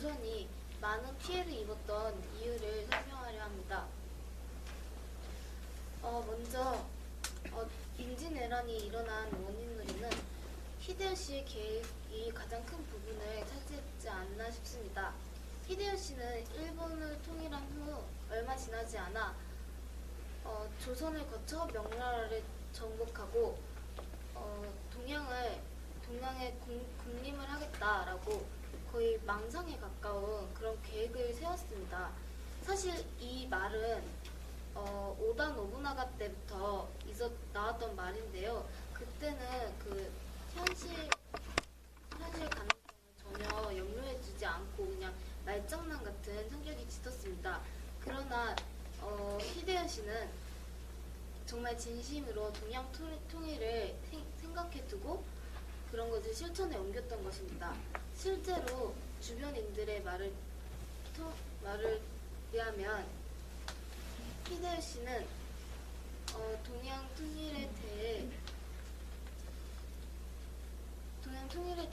조선이 많은 피해를 입었던 이유를 설명하려 합니다. 먼저 임진왜란이 일어난 원인으로는 히데요시의 계획이 가장 큰 부분을 차지했지 않나 싶습니다. 히데요시는 일본을 통일한 후 얼마 지나지 않아 조선을 거쳐 명나라를 정복하고 동양에 군림을 하겠다라고 거의 망상에 가까운 그런 계획을 세웠습니다. 사실 이 말은 오다 노부나가 때부터 나왔던 말인데요. 그때는 그 현실 가능성을 전혀 염려해주지 않고 그냥 말장난 같은 성격이 짙었습니다. 그러나 히데요시는 정말 진심으로 동양 통일을 생각해두고 그런 것을 실천에 옮겼던 것입니다. 실제로 주변인들의 말을 의하면 히데요시는 동양 통일에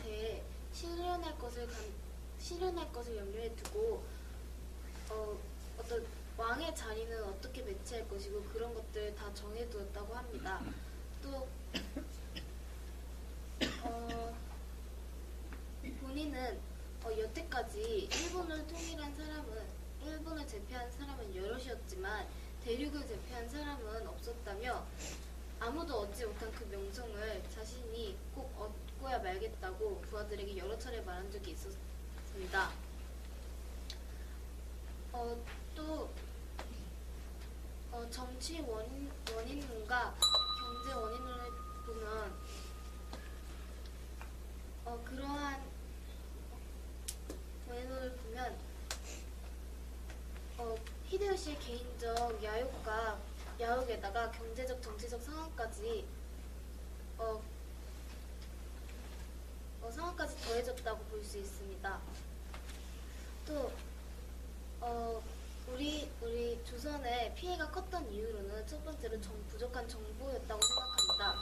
대해 실현할 것을 염려해 두고 어떤 왕의 자리는 어떻게 배치할 것이고 그런 것들 다 정해두었다고 합니다. 또 본인은 여태까지 일본을 제패한 사람은 여럿이었지만 대륙을 제패한 사람은 없었다며 아무도 얻지 못한 그 명성을 자신이 꼭 얻고야 말겠다고 부하들에게 여러 차례 말한 적이 있었습니다. 또 정치 원인론과 경제 원인론을 보면 그러한 원인론을 보면 히데요시의 개인적 야욕에다가 경제적 정치적 상황까지 더해졌다고 볼 수 있습니다. 또 우리 조선의 피해가 컸던 이유로는 첫 번째로 부족한 정보였다고 생각합니다.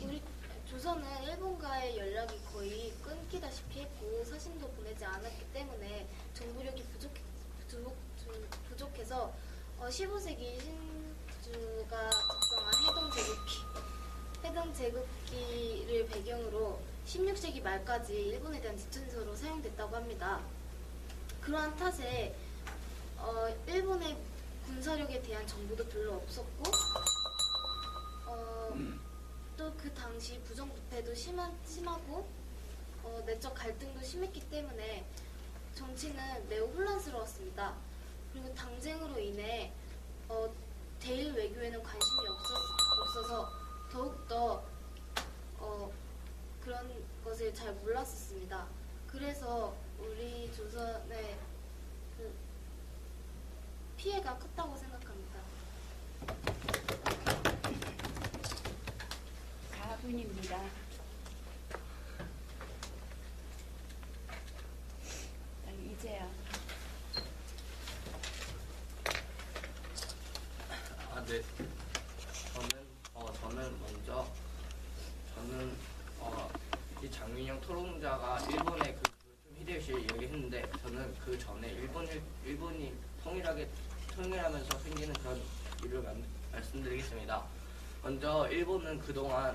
우리 조선은 일본과의 연락이 거의 끊기다시피 했고 사신도 보내지 않았기 때문에 정보력이 부족해서 15세기 신주가 작성한 해동 제국기를 배경으로 16세기 말까지 일본에 대한 지천서로 사용됐다고 합니다. 그러한 탓에 일본의 군사력에 대한 정보도 별로 없었고 또 그 당시 부정부패도 심하고 내적 갈등도 심했기 때문에 정치는 매우 혼란스러웠습니다. 그리고 당쟁으로 인해 대일 외교에는 관심이 없어서 더욱더 그런 것을 잘 몰랐었습니다. 그래서 우리 조선의 그 피해가 컸다고 생각합니다. 4분입니다. 이제야. 네. 저는 이 장민영 토론자가 일본의 그 히데요시를 이야기했는데 저는 그 전에 일본이 통일하면서 생기는 그런 일을 말씀드리겠습니다. 먼저 일본은 그동안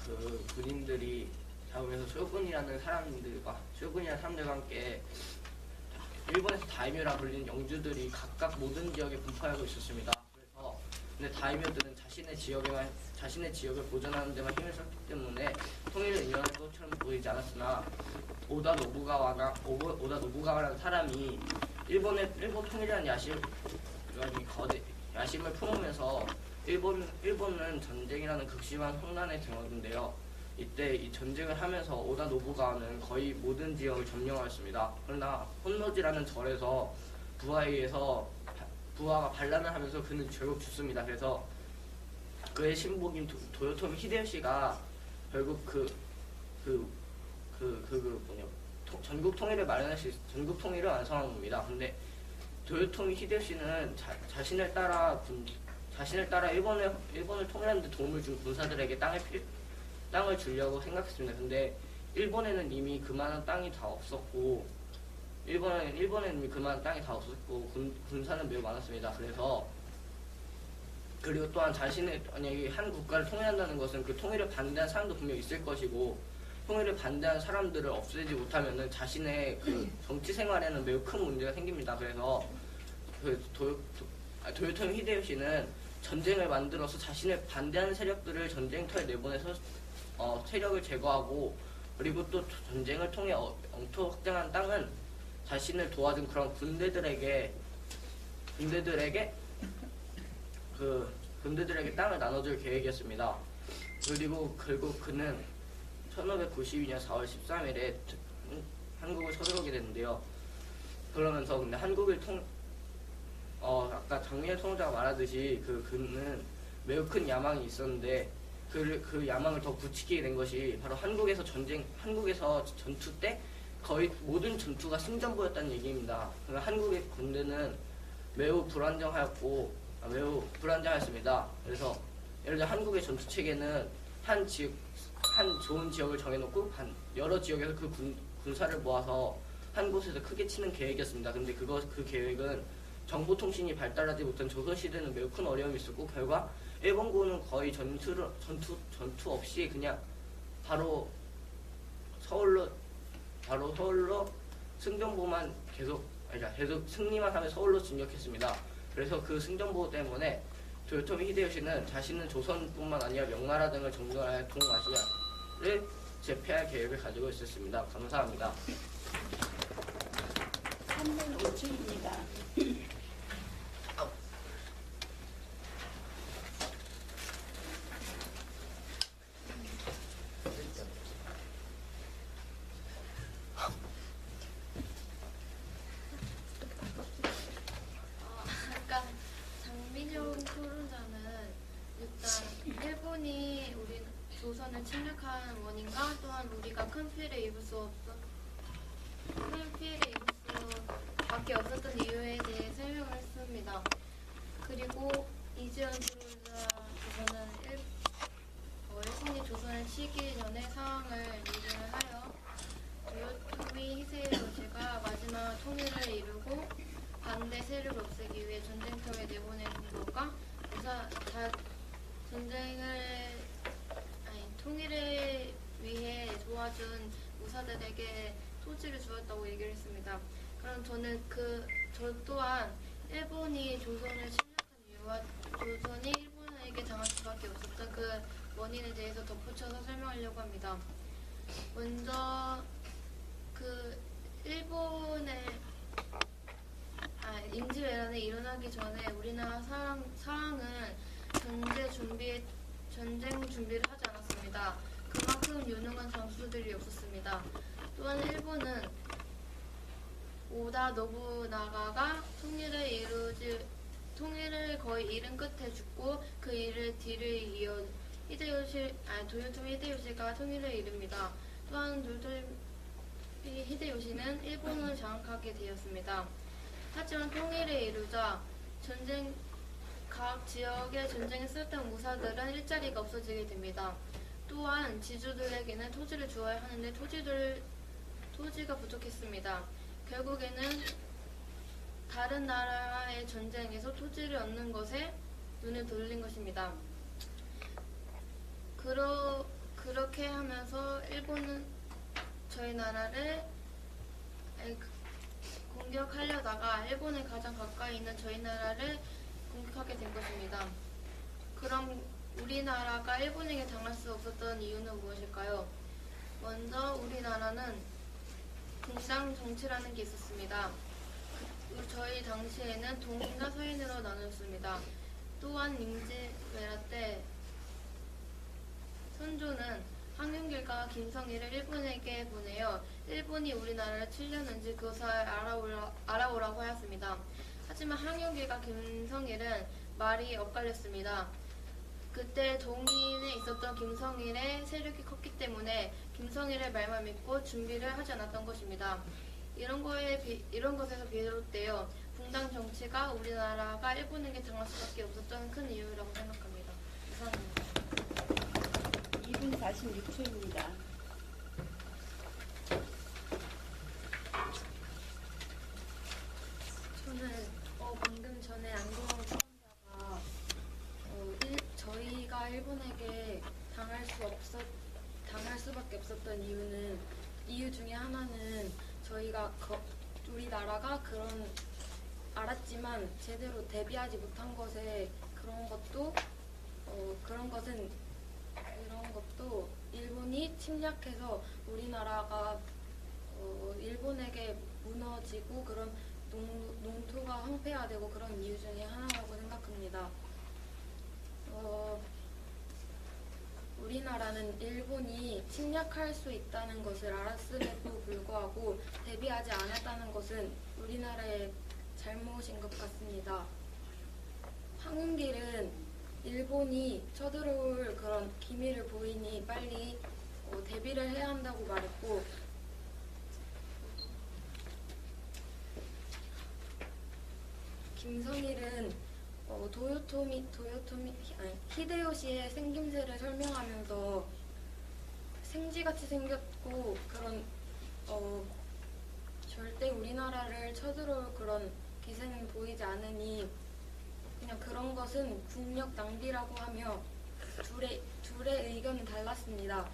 그 군인들이 잡으면서 쇼군이라는 사람들과 함께 일본에서 다이묘라 불리는 영주들이 각각 모든 지역에 분포하고 있었습니다. 그래서 근데 다이묘들은 자신의 지역을 보존하는 데만 힘을 썼기 때문에 통일을 인정하는 것처럼 보이지 않았으나 오다 노부가와라는 사람이 일본 통일이라는 야심을 품으면서 일본은 전쟁이라는 극심한 혼란에 들어갔는데요. 이때 이 전쟁을 하면서 오다 노부가와는 거의 모든 지역을 점령하였습니다. 그러나 혼노지라는 절에서 부하가 반란을 하면서 그는 결국 죽습니다. 그래서 그의 신복인 도요토미 히데요시가 결국 전국 통일을 완성한 겁니다. 근데 도요토미 히데요시는 자신을 따라 일본을 통일하는 데 도움을 준 군사들에게 땅을 주려고 생각했습니다. 근데 일본에는 이미 그만한 땅이 다 없었고 일본에는 이미 그만한 땅이 다 없었고 군사는 매우 많았습니다. 그리고 또한 자신의 만약에 한 국가를 통일한다는 것은 그 통일을 반대하는 사람도 분명 있을 것이고 통일을 반대하는 사람들을 없애지 못하면은 자신의 그 정치 생활에는 매우 큰 문제가 생깁니다. 그래서 그 도요토미 히데요시는 전쟁을 만들어서 자신을 반대하는 세력들을 전쟁터에 내보내서 세력을 제거하고 그리고 또 전쟁을 통해 영토 확장한 땅은 자신을 도와준 그런 군대들에게 땅을 나눠줄 계획이었습니다. 그리고 결국 그는 1592년 4월 13일에 한국을 쳐들어오게 되는데요. 그러면서 근데 한국을 아까 장미애 통자가 말하듯이 그는 매우 큰 야망이 있었는데 그 야망을 더 부추기게 된 것이 바로 한국에서 전투 때 거의 모든 전투가 승전보였다는 얘기입니다. 그러니까 한국의 군대는 매우 불안정했습니다. 그래서 예를 들어 한국의 전투 체계는 한 좋은 지역을 정해놓고 여러 지역에서 그 군사를 모아서 한 곳에서 크게 치는 계획이었습니다. 근데 그 계획은 정보통신이 발달하지 못한 조선시대는 매우 큰 어려움이 있었고 결과 일본군은 거의 전투 없이 그냥 바로 서울로 승전보만 계속 승리만 하면 서울로 진격했습니다. 그래서 그 승전보 때문에 도요토미 히데요시는 자신은 조선뿐만 아니라 명나라 등을 정벌하여 동아시아를 제패할 계획을 가지고 있었습니다. 감사합니다. 3분 5초입니다. 아까 장민용 토론자는 일단 일본이 우리 조선을 침략한 원인과 또한 우리가 큰 피해를 입을 수밖에 없었던 이유에 대해 설명을 했습니다. 그리고 이재현 토론자께서는 일본이 조선을 치기 전에 상황을 얘기를 하여 도요토미 히데요시가 마지막 통일을 이루고 반대 세력을 없애기 위해 전쟁터에 내보내는 것과 통일을 위해 도와준 무사들에게 토지를 주었다고 얘기를 했습니다. 그럼 저 또한 일본이 조선을 침략한 이유와 조선이 일본에게 당할 수밖에 없었던 그 원인에 대해서 덧붙여서 설명하려고 합니다. 먼저 일본의 임시왜란이 일어나기 전에 우리나라 상황은 전쟁 준비를 하지 않았습니다. 그만큼 유능한 장수들이 없었습니다. 또한 일본은 오다 노부나가가 통일을 거의 이른 끝에 죽고 그 뒤를 이어 도요토미 히데요시가 통일을 이룹니다. 또한 도요토미 히데요시는 일본을 장악하게 되었습니다. 하지만 통일을 이루자 각 지역의 전쟁에 쓰였던 무사들은 일자리가 없어지게 됩니다. 또한 지주들에게는 토지를 주어야 하는데 토지가 부족했습니다. 결국에는 다른 나라의 전쟁에서 토지를 얻는 것에 눈을 돌린 것입니다. 그렇게 하면서 일본은 저희 나라를 공격하려다가 일본에 가장 가까이 있는 저희 나라를 공격하게 된 것입니다. 그럼 우리나라가 일본에게 당할 수 없었던 이유는 무엇일까요? 먼저 우리나라는 공장 정치라는 게 있었습니다. 저희 당시에는 동인과 서인으로 나눴습니다. 또한 임진왜란 때 선조는 항윤길과 김성희를 일본에게 보내어 일본이 우리나라를 치려는지 그것을 알아오라고 하였습니다. 하지만 항윤길과 김성일은 말이 엇갈렸습니다. 그때 동인에 있었던 김성일의 세력이 컸기 때문에 김성일의 말만 믿고 준비를 하지 않았던 것입니다. 이런 것에서 비롯되어 분당 정치가 우리나라가 일본에게 당할 수밖에 없었던 큰 이유라고 생각합니다. 이상입니다. 2분 46초입니다. 이유 중에 하나는 저희가 우리나라가 알았지만 제대로 대비하지 못한 것에 그런 것도 일본이 침략해서 우리나라가 일본에게 무너지고 그런 농토가 황폐화되고 그런 이유 중에 하나라고 생각합니다. 우리나라는 일본이 침략할 수 있다는 것을 알았음에도 불구하고 대비하지 않았다는 것은 우리나라의 잘못인 것 같습니다. 황은길은 일본이 쳐들어올 그런 기미를 보이니 빨리 대비를 해야 한다고 말했고, 김성일은 히데요시의 생김새를 설명하면서 생쥐같이 생겼고 절대 우리나라를 쳐들어올 그런 기세는 보이지 않으니 그냥 그런 것은 국력 낭비라고 하며 둘의 의견은 달랐습니다.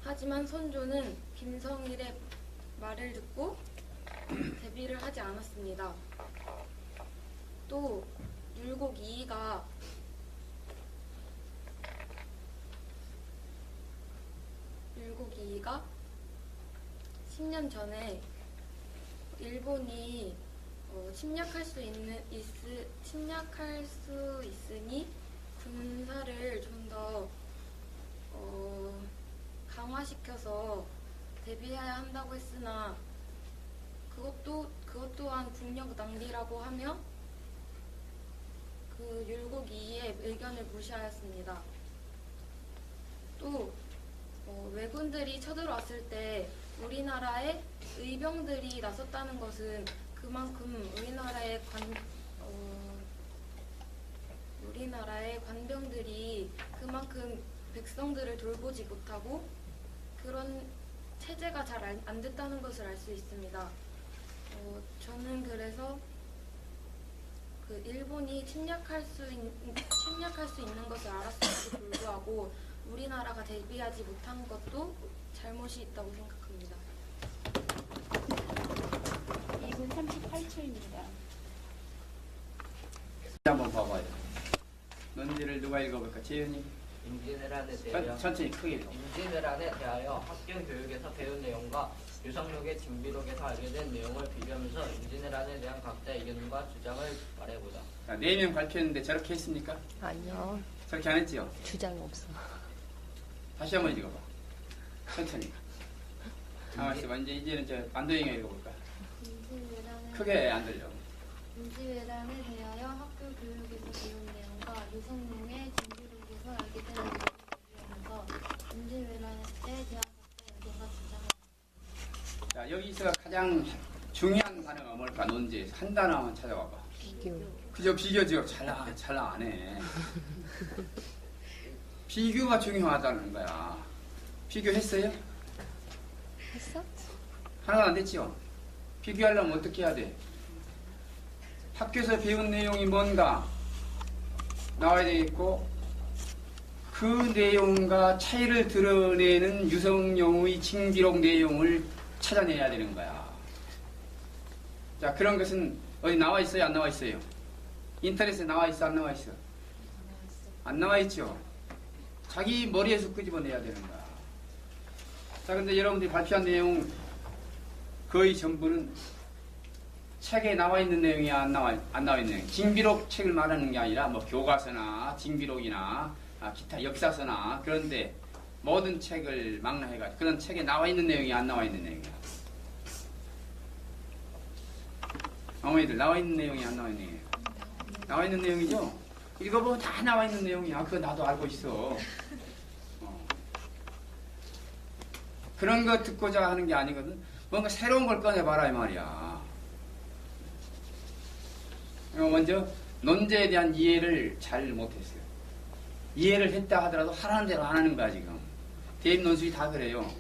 하지만 선조는 김성일의 말을 듣고 대비를 하지 않았습니다. 또 율곡 이이가 10년 전에 일본이 침략할 수 있으니 군사를 좀 더 강화시켜서 대비해야 한다고 했으나 그것 또한 국력 낭비라고 하며 그 율곡 이이의 의견을 무시하였습니다. 또 왜군들이 쳐들어왔을 때 우리나라에 의병들이 나섰다는 것은 그만큼 우리나라의 관병들이 그만큼 백성들을 돌보지 못하고 그런 체제가 잘 안 됐다는 것을 알 수 있습니다. 저는 그래서 그 일본이 침략할 수 있는 것을 알았음에도 불구하고 우리나라가 대비하지 못한 것도 잘못이 있다고 생각합니다. 2분 38초입니다. 한번 봐봐요. 논지를 누가 읽어볼까? 재현이. 임진왜란에 대하여 천천히 크게 읽어. 임진왜란에 대하여 학교 교육에서 배운 내용과 유성록의 징비록에서 알게 된 내용을 비교하면서 임진왜란에 대한 각자의 의견과 주장을 말해보자. 자, 4명 밝혔는데 저렇게 했습니까? 아니요. 저렇게 안 했지요? 주장 없어. 다시 한번 읽어봐. 천천히. 알았어. 이제는 저 안도영이 읽어볼까? 크게 안 들려. 임진왜란에 대하여 학교 교육에서 배운 내용과 유성룡의 징비록에서 알게 된 내용을 비교하면서 임진왜란에 대한 각자의 의견과 주장을 자, 여기서 가장 중요한 단어가 뭘까? 논지. 한 단어만 찾아봐봐. 비교. 그저 비교죠. 잘 안 해. 비교가 중요하다는 거야. 비교했어요? 했어? 하나도 안 됐죠? 비교하려면 어떻게 해야 돼? 학교에서 배운 내용이 뭔가 나와야 되겠고 그 내용과 차이를 드러내는 유성룡의 징비록 내용을 찾아내야 되는 거야. 자, 그런 것은 어디 나와 있어요? 안 나와 있어요? 인터넷에 나와 있어? 안 나와 있어? 안 나와 있죠? 자기 머리에서 끄집어내야 되는 거야. 자, 근데 여러분들이 발표한 내용 거의 전부는 책에 나와 있는 내용이 안 나와 있는 내용. 징비록 책을 말하는 게 아니라 뭐 교과서나 징비록이나 기타 역사서나 그런데 모든 책을 망라해가지고 그런 책에 나와 있는 내용이 안 나와 있는 내용이야. 어머니들 나와 있는 내용이 안 나와 있는 내용이에요. 나와 있는 내용이죠? 읽어보면 다 나와 있는 내용이야. 그거 나도 알고 있어. 그런 거 듣고자 하는 게 아니거든. 뭔가 새로운 걸 꺼내봐라 이 말이야. 먼저 논제에 대한 이해를 잘 못했어요. 이해를 했다 하더라도 하라는 대로 안 하는 거야 지금. 대입 논술이 다 그래요.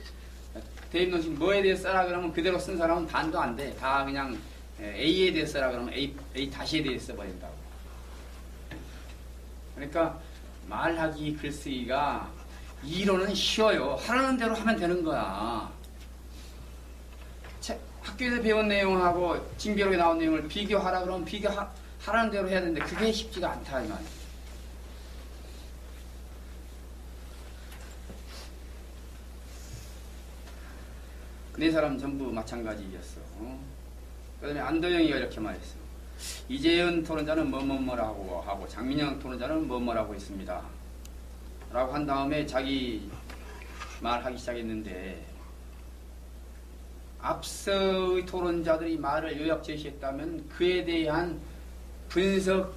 대입 논술 뭐에 대해서 써라 그러면 그대로 쓴 사람은 반도 안 돼. 다 그냥 A에 대해서 써라 그러면 A 다시에 대해서 써버린다고. 그러니까 말하기 글쓰기가 이론은 쉬워요. 하라는 대로 하면 되는 거야. 학교에서 배운 내용하고 징비록에 나온 내용을 비교하라 그러면 비교하라는 대로 해야 되는데 그게 쉽지가 않다 이 말이야. 네 사람 전부 마찬가지였어. 그 다음에 안도영이가 이렇게 말했어. 이재현 토론자는 뭐뭐뭐라고 하고 장민영 토론자는 뭐뭐라고 했습니다. 라고 한 다음에 자기 말하기 시작했는데 앞서의 토론자들이 말을 요약 제시했다면 그에 대한 분석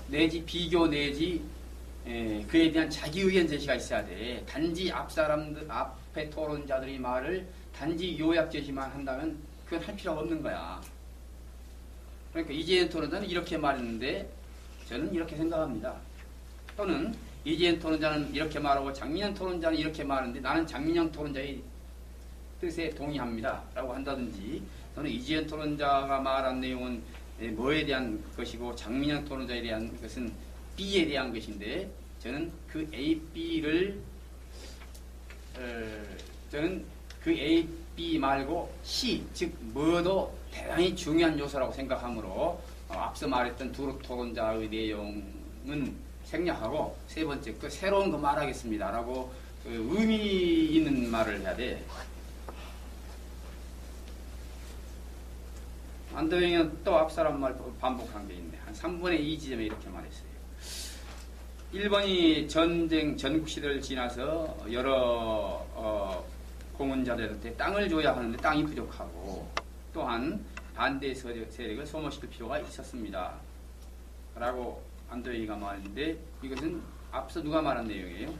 내지 비교 내지 그에 대한 자기 의견 제시가 있어야 돼. 단지 앞에 토론자들이 말을 단지 요약 제시만 한다면 그건 할 필요가 없는 거야. 그러니까 이재현 토론자는 이렇게 말했는데 저는 이렇게 생각합니다. 또는 이재현 토론자는 이렇게 말하고 장민영 토론자는 이렇게 말하는데 나는 장민영 토론자의 뜻에 동의합니다. 라고 한다든지 또는 이재현 토론자가 말한 내용은 뭐에 대한 것이고 장민영 토론자에 대한 것은 B에 대한 것인데 저는 그 A, B를 저는 그 A, B 말고 C, 즉 뭐도 대단히 중요한 요소라고 생각하므로 앞서 말했던 두 토론자의 내용은 생략하고 세 번째 그 새로운 거 말하겠습니다. 라고 의미 있는 말을 해야 돼. 안도영은 또 앞사람 말 반복한 게 있네. 한 3분의 2 지점에 이렇게 말했어요. 일본이 전국 시대를 지나서 여러 공헌자들한테 땅을 줘야 하는데 땅이 부족하고 또한 반대 세력을 소모시킬 필요가 있었습니다. 라고 안도영이가 말했는데 이것은 앞서 누가 말한 내용이에요?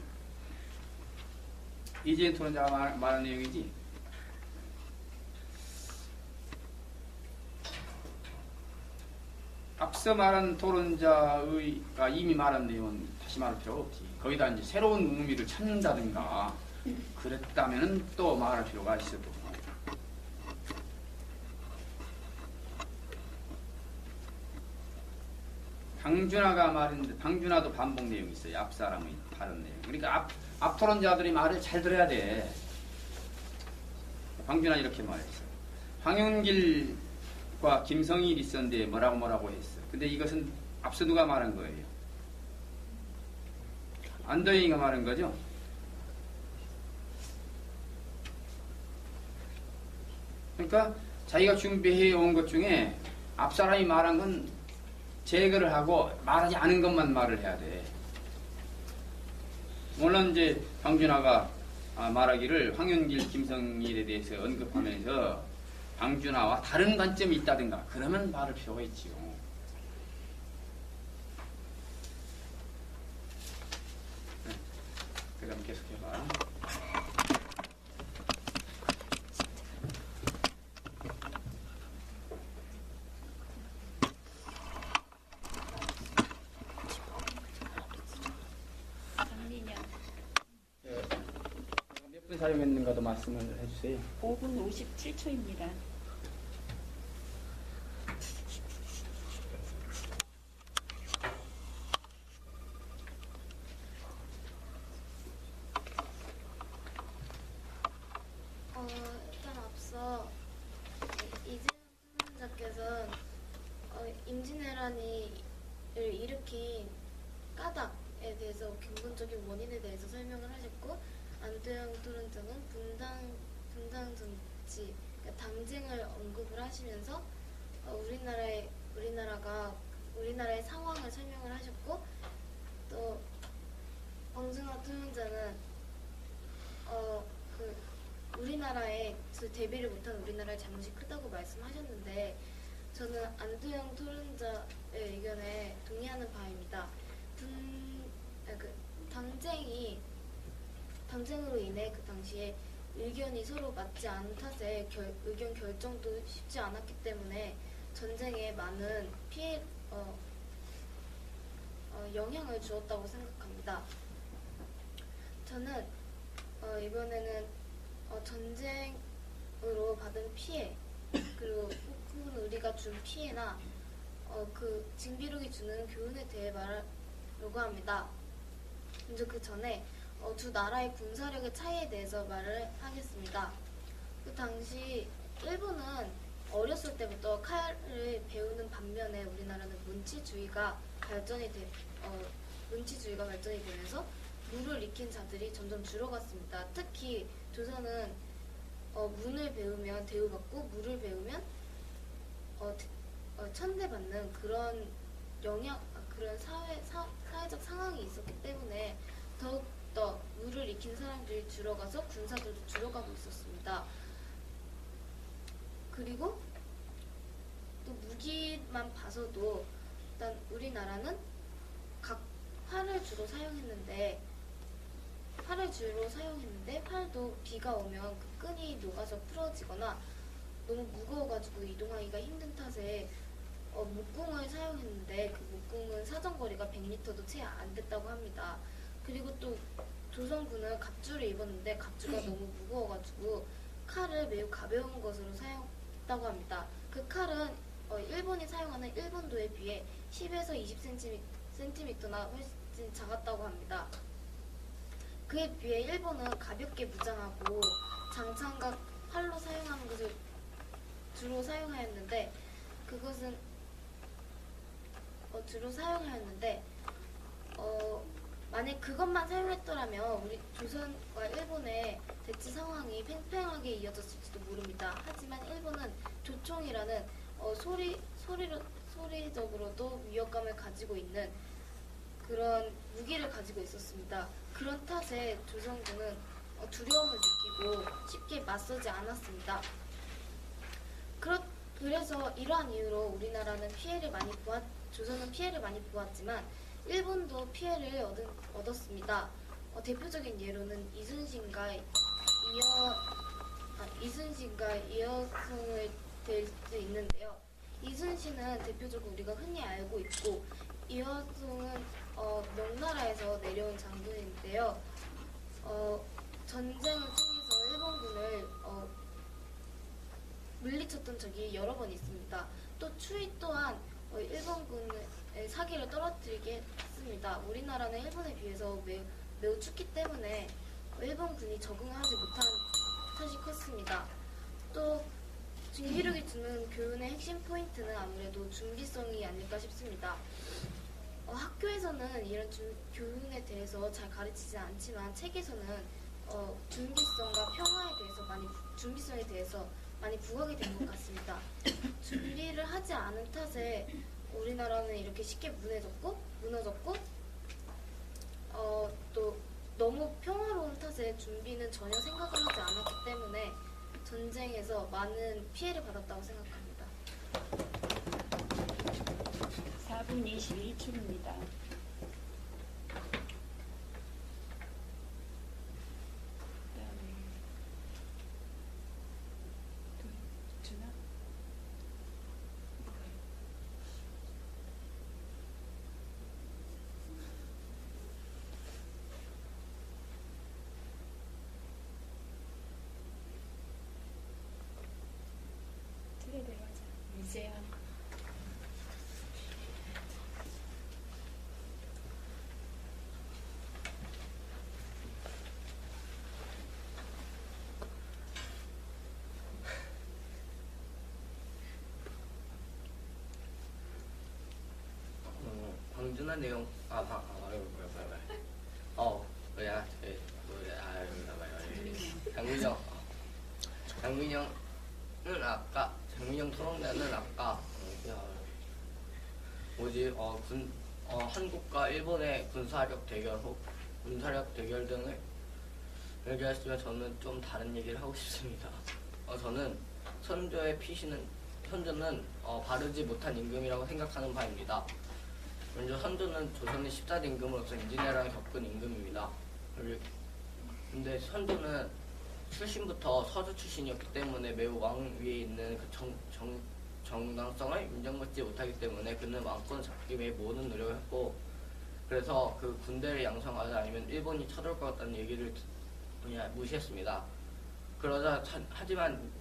이재현 토론자가 말한 내용이지. 앞서 말한 토론자가 이미 말한 내용은 다시 말할 필요가 없지. 거기다 이제 새로운 의미를 찾는다든가 그랬다면 또 말할 필요가 있어도. 방준하가 말했는데 방준하도 반복 내용이 있어요. 앞 사람의 다른 내용. 그러니까 앞 토론자들이 말을 잘 들어야 돼. 방준하 이렇게 말했어요. 황윤길과 김성일이 있었는데 뭐라고 했어. 근데 이것은 앞서 누가 말한 거예요? 안도영이가 말한 거죠? 그러니까 자기가 준비해 온 것 중에 앞 사람이 말한 건 제거를 하고 말하지 않은 것만 말을 해야 돼. 물론 이제 방준하가 말하기를 황윤길, 김성일에 대해서 언급하면서 방준하와 다른 관점이 있다든가 그러면 말할 필요가 있지요. 네. 그럼 계속해봐. 장민영 몇 분 사용했는가도 말씀을 해주세요. 5분 57초입니다. 일단 앞서 이재현 토론자께서는 임진왜란을 일으킨 까닭에 대해서 근본적인 원인에 대해서 설명을 하셨고 안도영 토론자는 분당 정치, 그러니까 당쟁을 언급을 하시면서 우리나라의 상황을 설명을 하셨고 또 방준하 토론자는 우리나라의 대비를 못한 우리나라의 잘못이 크다고 말씀하셨는데 저는 안도영 토론자의 의견에 동의하는 바입니다. 당쟁으로 인해 그 당시에 의견이 서로 맞지 않은 탓에 의견 결정도 쉽지 않았기 때문에 전쟁에 많은 영향을 주었다고 생각합니다. 저는 이번에는 전쟁으로 받은 피해 그리고 혹은 우리가 준 피해나 그 징비록이 주는 교훈에 대해 말하려고 합니다. 먼저 그 전에 두 나라의 군사력의 차이에 대해서 말을 하겠습니다. 그 당시 일본은 어렸을 때부터 칼을 배우는 반면에 우리나라는 문치주의가 발전이 되면서 물을 익힌 자들이 점점 줄어갔습니다. 특히 조선은 문을 배우면 대우받고 물을 배우면 천대받는 그런 그런 사회적 상황이 있었기 때문에 더욱더 물을 익힌 사람들이 줄어가서 군사들도 줄어가고 있었습니다. 그리고 또 무기만 봐서도 일단 우리나라는 활을 주로 사용했는데 활도 비가 오면 그 끈이 녹아서 부러지거나 너무 무거워가지고 이동하기가 힘든 탓에 목궁을 사용했는데 그 목궁은 사정거리가 100m도 채 안 됐다고 합니다. 그리고 또 조선군은 갑주를 입었는데 갑주가 너무 무거워가지고 칼을 매우 가벼운 것으로 사용했다고 합니다. 그 칼은 일본이 사용하는 일본도에 비해 10에서 20cm나 훨씬 작았다고 합니다. 그에 비해 일본은 가볍게 무장하고 장창과 활로 사용하는 것을 주로 사용하였는데 만약 그것만 사용했더라면 우리 조선과 일본의 대치 상황이 팽팽하게 이어졌을지도 모릅니다. 하지만 일본은 조총이라는 소리적으로도 위협감을 가지고 있는 그런 무기를 가지고 있었습니다. 그런 탓에 조선군은 두려움을 느끼고 쉽게 맞서지 않았습니다. 그래서 이러한 이유로 조선은 피해를 많이 보았지만 일본도 피해를 얻었습니다. 대표적인 예로는 이순신과 이여성을 들 수 있는데요. 이순신은 대표적으로 우리가 흔히 알고 있고 이여성은 명나라에서 내려온 장군인데요. 전쟁을 통해서 일본군을 물리쳤던 적이 여러 번 있습니다. 또 추위 또한 일본군의 사기를 떨어뜨리게 했습니다. 우리나라는 일본에 비해서 매우 춥기 때문에 일본군이 적응하지 못한 탓이 컸습니다. 또 준비력이 주는 교훈의 핵심 포인트는 아무래도 준비성이 아닐까 싶습니다. 학교에서는 이런 교훈에 대해서 잘 가르치지 않지만 책에서는 준비성에 대해서 많이 부각이 된 것 같습니다. 준비를 하지 않은 탓에 우리나라는 이렇게 쉽게 무너졌고 또 너무 평화로운 탓에 준비는 전혀 생각을 하지 않았기 때문에 전쟁에서 많은 피해를 받았다고 생각합니다. 4분 22초입니다. 이제야 광준한 내용 장민영 토론자는 아까 한국과 일본의 군사력 대결 등을 얘기했으면 저는 좀 다른 얘기를 하고 싶습니다. 저는 선조는 바르지 못한 임금이라고 생각하는 바입니다. 먼저 선조는 조선의 14대 임금으로서 임진왜란을 겪은 임금입니다. 근데 선조는 출신부터 서주 출신이었기 때문에 매우 왕 위에 있는 그 정당성을 인정받지 못하기 때문에 그는 왕권 잡기 위해 모든 노력을 했고, 그래서 그 군대를 양성하지 않으면 일본이 쳐들어올 것 같다는 얘기를 그냥 무시했습니다. 하지만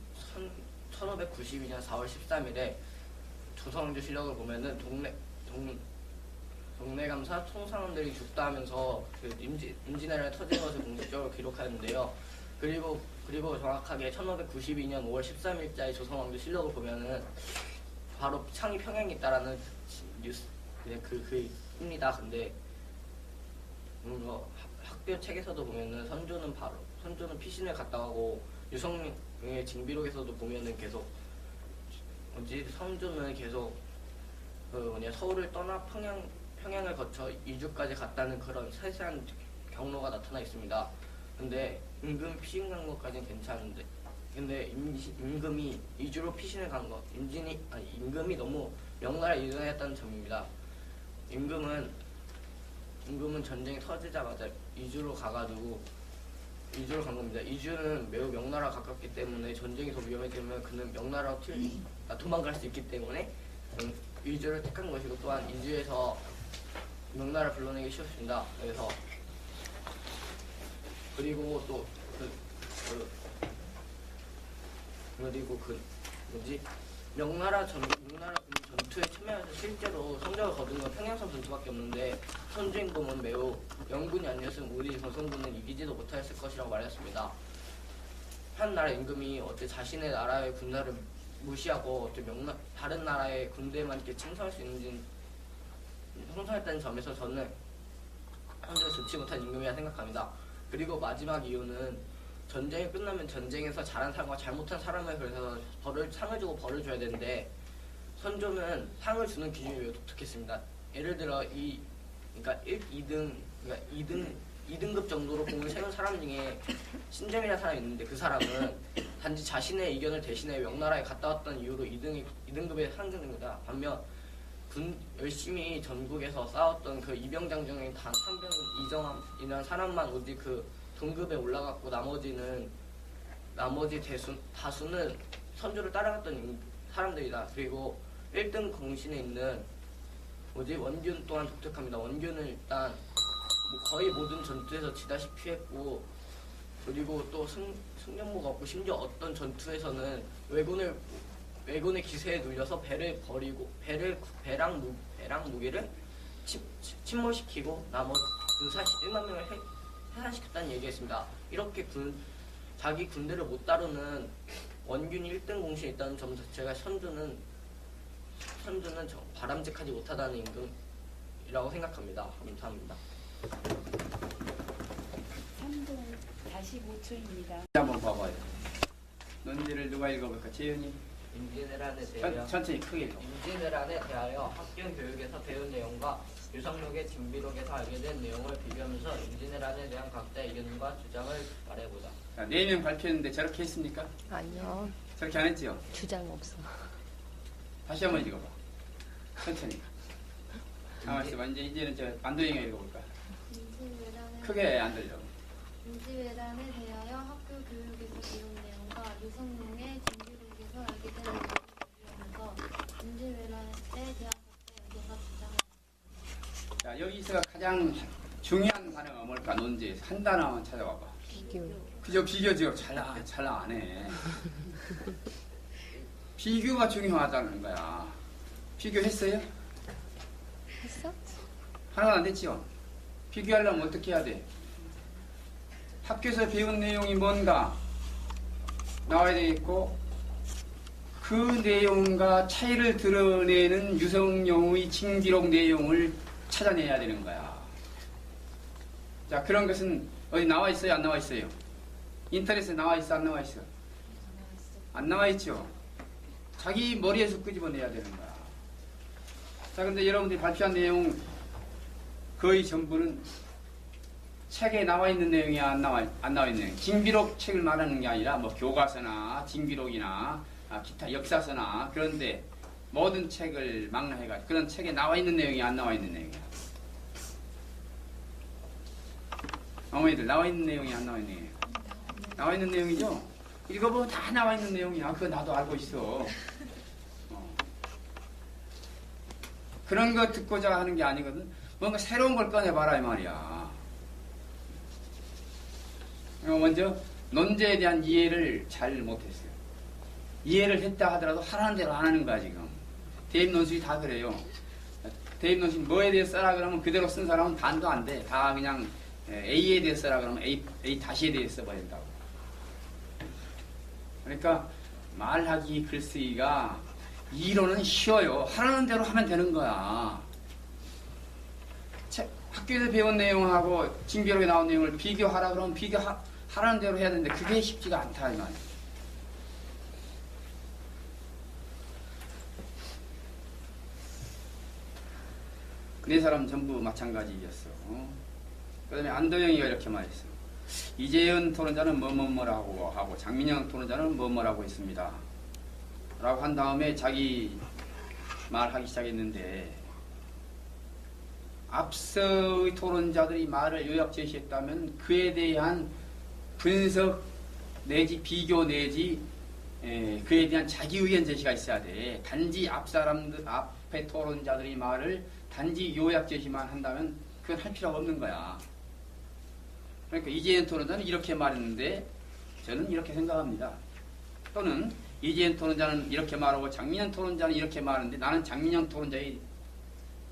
1592년 4월 13일에 조선왕조 실록을 보면은 동네 감사 총사원들이 죽다 하면서 그 임진왜란이 터진 것을 공식적으로 기록하는데요. 그리고 정확하게 1592년 5월 13일자의 조선왕조 실록을 보면은 바로 창이 평양에 있다라는 뉴스 그입니다. 근데 학교 책에서도 보면은 선조는 피신을 갔다 가고 유성룡의 징비록에서도 보면은 계속 선조는 계속 서울을 떠나 평양을 거쳐 이주까지 갔다는 그런 세세한 경로가 나타나 있습니다. 근데 임금 피신 간 것까지는 괜찮은데, 근데 임금이 이주로 피신을 간 것, 임금이 너무 명나라에 이전했다는 점입니다. 임금은 전쟁이 터지자마자 이주로 가가지고 이주로 간 겁니다. 이주는 매우 명나라와 가깝기 때문에 전쟁이 더 위험하기 때문에 그는 명나라로 도망갈 수 있기 때문에 이주를 택한 것이고, 또한 이주에서 명나라를 불러내기 쉬웠습니다. 그리고 또 명나라 전투에 참여해서 실제로 성적을 거둔 건 평양선 전투밖에 없는데, 선주임금은 매우 영군이 아니었으면 우리 조선군은 이기지도 못했을 것이라고 말했습니다. 한 나라 임금이 어째 자신의 나라의 군사를 무시하고 어째 다른 나라의 군대만 이렇게 침투할 수 있는지 형성했다는 점에서 저는 현재 좋지 못한 임금이라 생각합니다. 그리고 마지막 이유는 전쟁이 끝나면 전쟁에서 잘한 사람과 잘못한 사람을 그래서 상을 주고 벌을 줘야 되는데, 선조는 상을 주는 기준이 매우 독특했습니다. 예를 들어 2등급 정도로 공을 세운 사람 중에 신점이라는 사람이 있는데, 그 사람은 단지 자신의 의견을 대신해 명나라에 갔다 왔던 이유로 2등급에 상정됩니다. 반면 열심히 전국에서 싸웠던 그 이병장 중에 단 한 병 이정함이라는 사람만 오직 그 등급에 올라갔고, 나머지 다수는 선조를 따라갔던 사람들이다. 그리고 1등 공신에 있는 원균 또한 독특합니다. 원균은 일단 거의 모든 전투에서 지다시피 했고, 그리고 또 승전보가 없고, 심지어 어떤 전투에서는 왜군의 기세에 눌려서 배를 버리고 배랑 무기를 침몰시키고 나머지 군사 1만 명을 해산시켰다는 얘기했습니다. 이렇게 자기 군대를 못 다루는 원균이 1등 공신에 있다는 점 자체가 선조는 바람직하지 못하다는 임금이라고 생각합니다. 감사합니다. 3분 45초입니다. 한번 봐봐요. 논지를 누가 읽어볼까? 재현이. 임진왜란에 대하여 천천히 크게 읽어. 임진왜란에 대하여 학교 교육에서 배운 내용과 유성록의 징비록에서 알게 된 내용을 비교하면서 임진왜란에 대한 각자의 의견과 주장을 말해보자. 4명 발표했는데 저렇게 했습니까? 아니요. 저렇게 안 했지요? 주장 없어. 다시 한번 읽어봐. 천천히. 가만있어. 이제는 저 안도영이 읽어볼까? 크게 안 들려. 임진왜란에 대하여 학교 교육에서 배운 내용과 유성룡의 징비록에서 알게 된 내용을 비교하면서 임진왜란에 대한 각자의 의견과 주장을. 자, 여기서 가장 중요한 단어가 뭘까? 논지에서 한 단어만 찾아봐봐. 비교. 그저 비교죠. 잘 안 해. 비교가 중요하다는 거야. 비교했어요? 했어? 하나도 안 됐지요? 비교하려면 어떻게 해야 돼? 학교에서 배운 내용이 뭔가 나와야 되겠고, 그 내용과 차이를 드러내는 유성룡의 징비록 내용을 찾아내야 되는 거야. 자, 그런 것은 어디 나와 있어요? 안 나와 있어요? 인터넷에 나와 있어? 안 나와 있어? 안 나와 있죠? 자기 머리에서 끄집어내야 되는 거야. 자, 근데 여러분들이 발표한 내용 거의 전부는 책에 나와 있는 내용이 안 나와 있는 내용. 징비록 책을 말하는 게 아니라 뭐 교과서나 징비록이나 기타 역사서나, 그런데 모든 책을 망라해가지고 그런 책에 나와 있는 내용이 안 나와 있는 내용이야. 어머니들 나와 있는 내용이 안 나와 있는 내용이에요. 나와 있는 내용이죠? 읽어보면 다 나와 있는 내용이야. 그거 나도 알고 있어. 그런 거 듣고자 하는 게 아니거든. 뭔가 새로운 걸 꺼내봐라 이 말이야. 먼저 논제에 대한 이해를 잘 못했어요. 이해를 했다 하더라도 하라는 대로 안 하는 거야 지금. 대입 논술이 다 그래요. 대입 노신 뭐에 대해 써라 그러면 그대로 쓴 사람은 반도 안 돼. 다 그냥 A에 대해 써라 그러면 A 다시에 대해 써버린다고. 그러니까 말하기 글쓰기가 이론은 쉬워요. 하라는 대로 하면 되는 거야. 학교에서 배운 내용하고 징비록에 나온 내용을 비교하라 그러면 비교하라는 대로 해야 되는데 그게 쉽지가 않다 이 말이야. 네 사람 전부 마찬가지였어. 그 다음에 안도영이가 이렇게 말했어. 이재현 토론자는 뭐뭐뭐라고 하고 장민영 토론자는 뭐뭐라고 했습니다. 라고 한 다음에 자기 말하기 시작했는데 앞서의 토론자들이 말을 요약 제시했다면 그에 대한 분석 내지 비교 내지 그에 대한 자기 의견 제시가 있어야 돼. 단지 앞에 토론자들이 말을 단지 요약 제시만 한다면 그건 할 필요가 없는 거야. 그러니까 이재현 토론자는 이렇게 말했는데 저는 이렇게 생각합니다. 또는 이재현 토론자는 이렇게 말하고 장민영 토론자는 이렇게 말하는데 나는 장민영 토론자의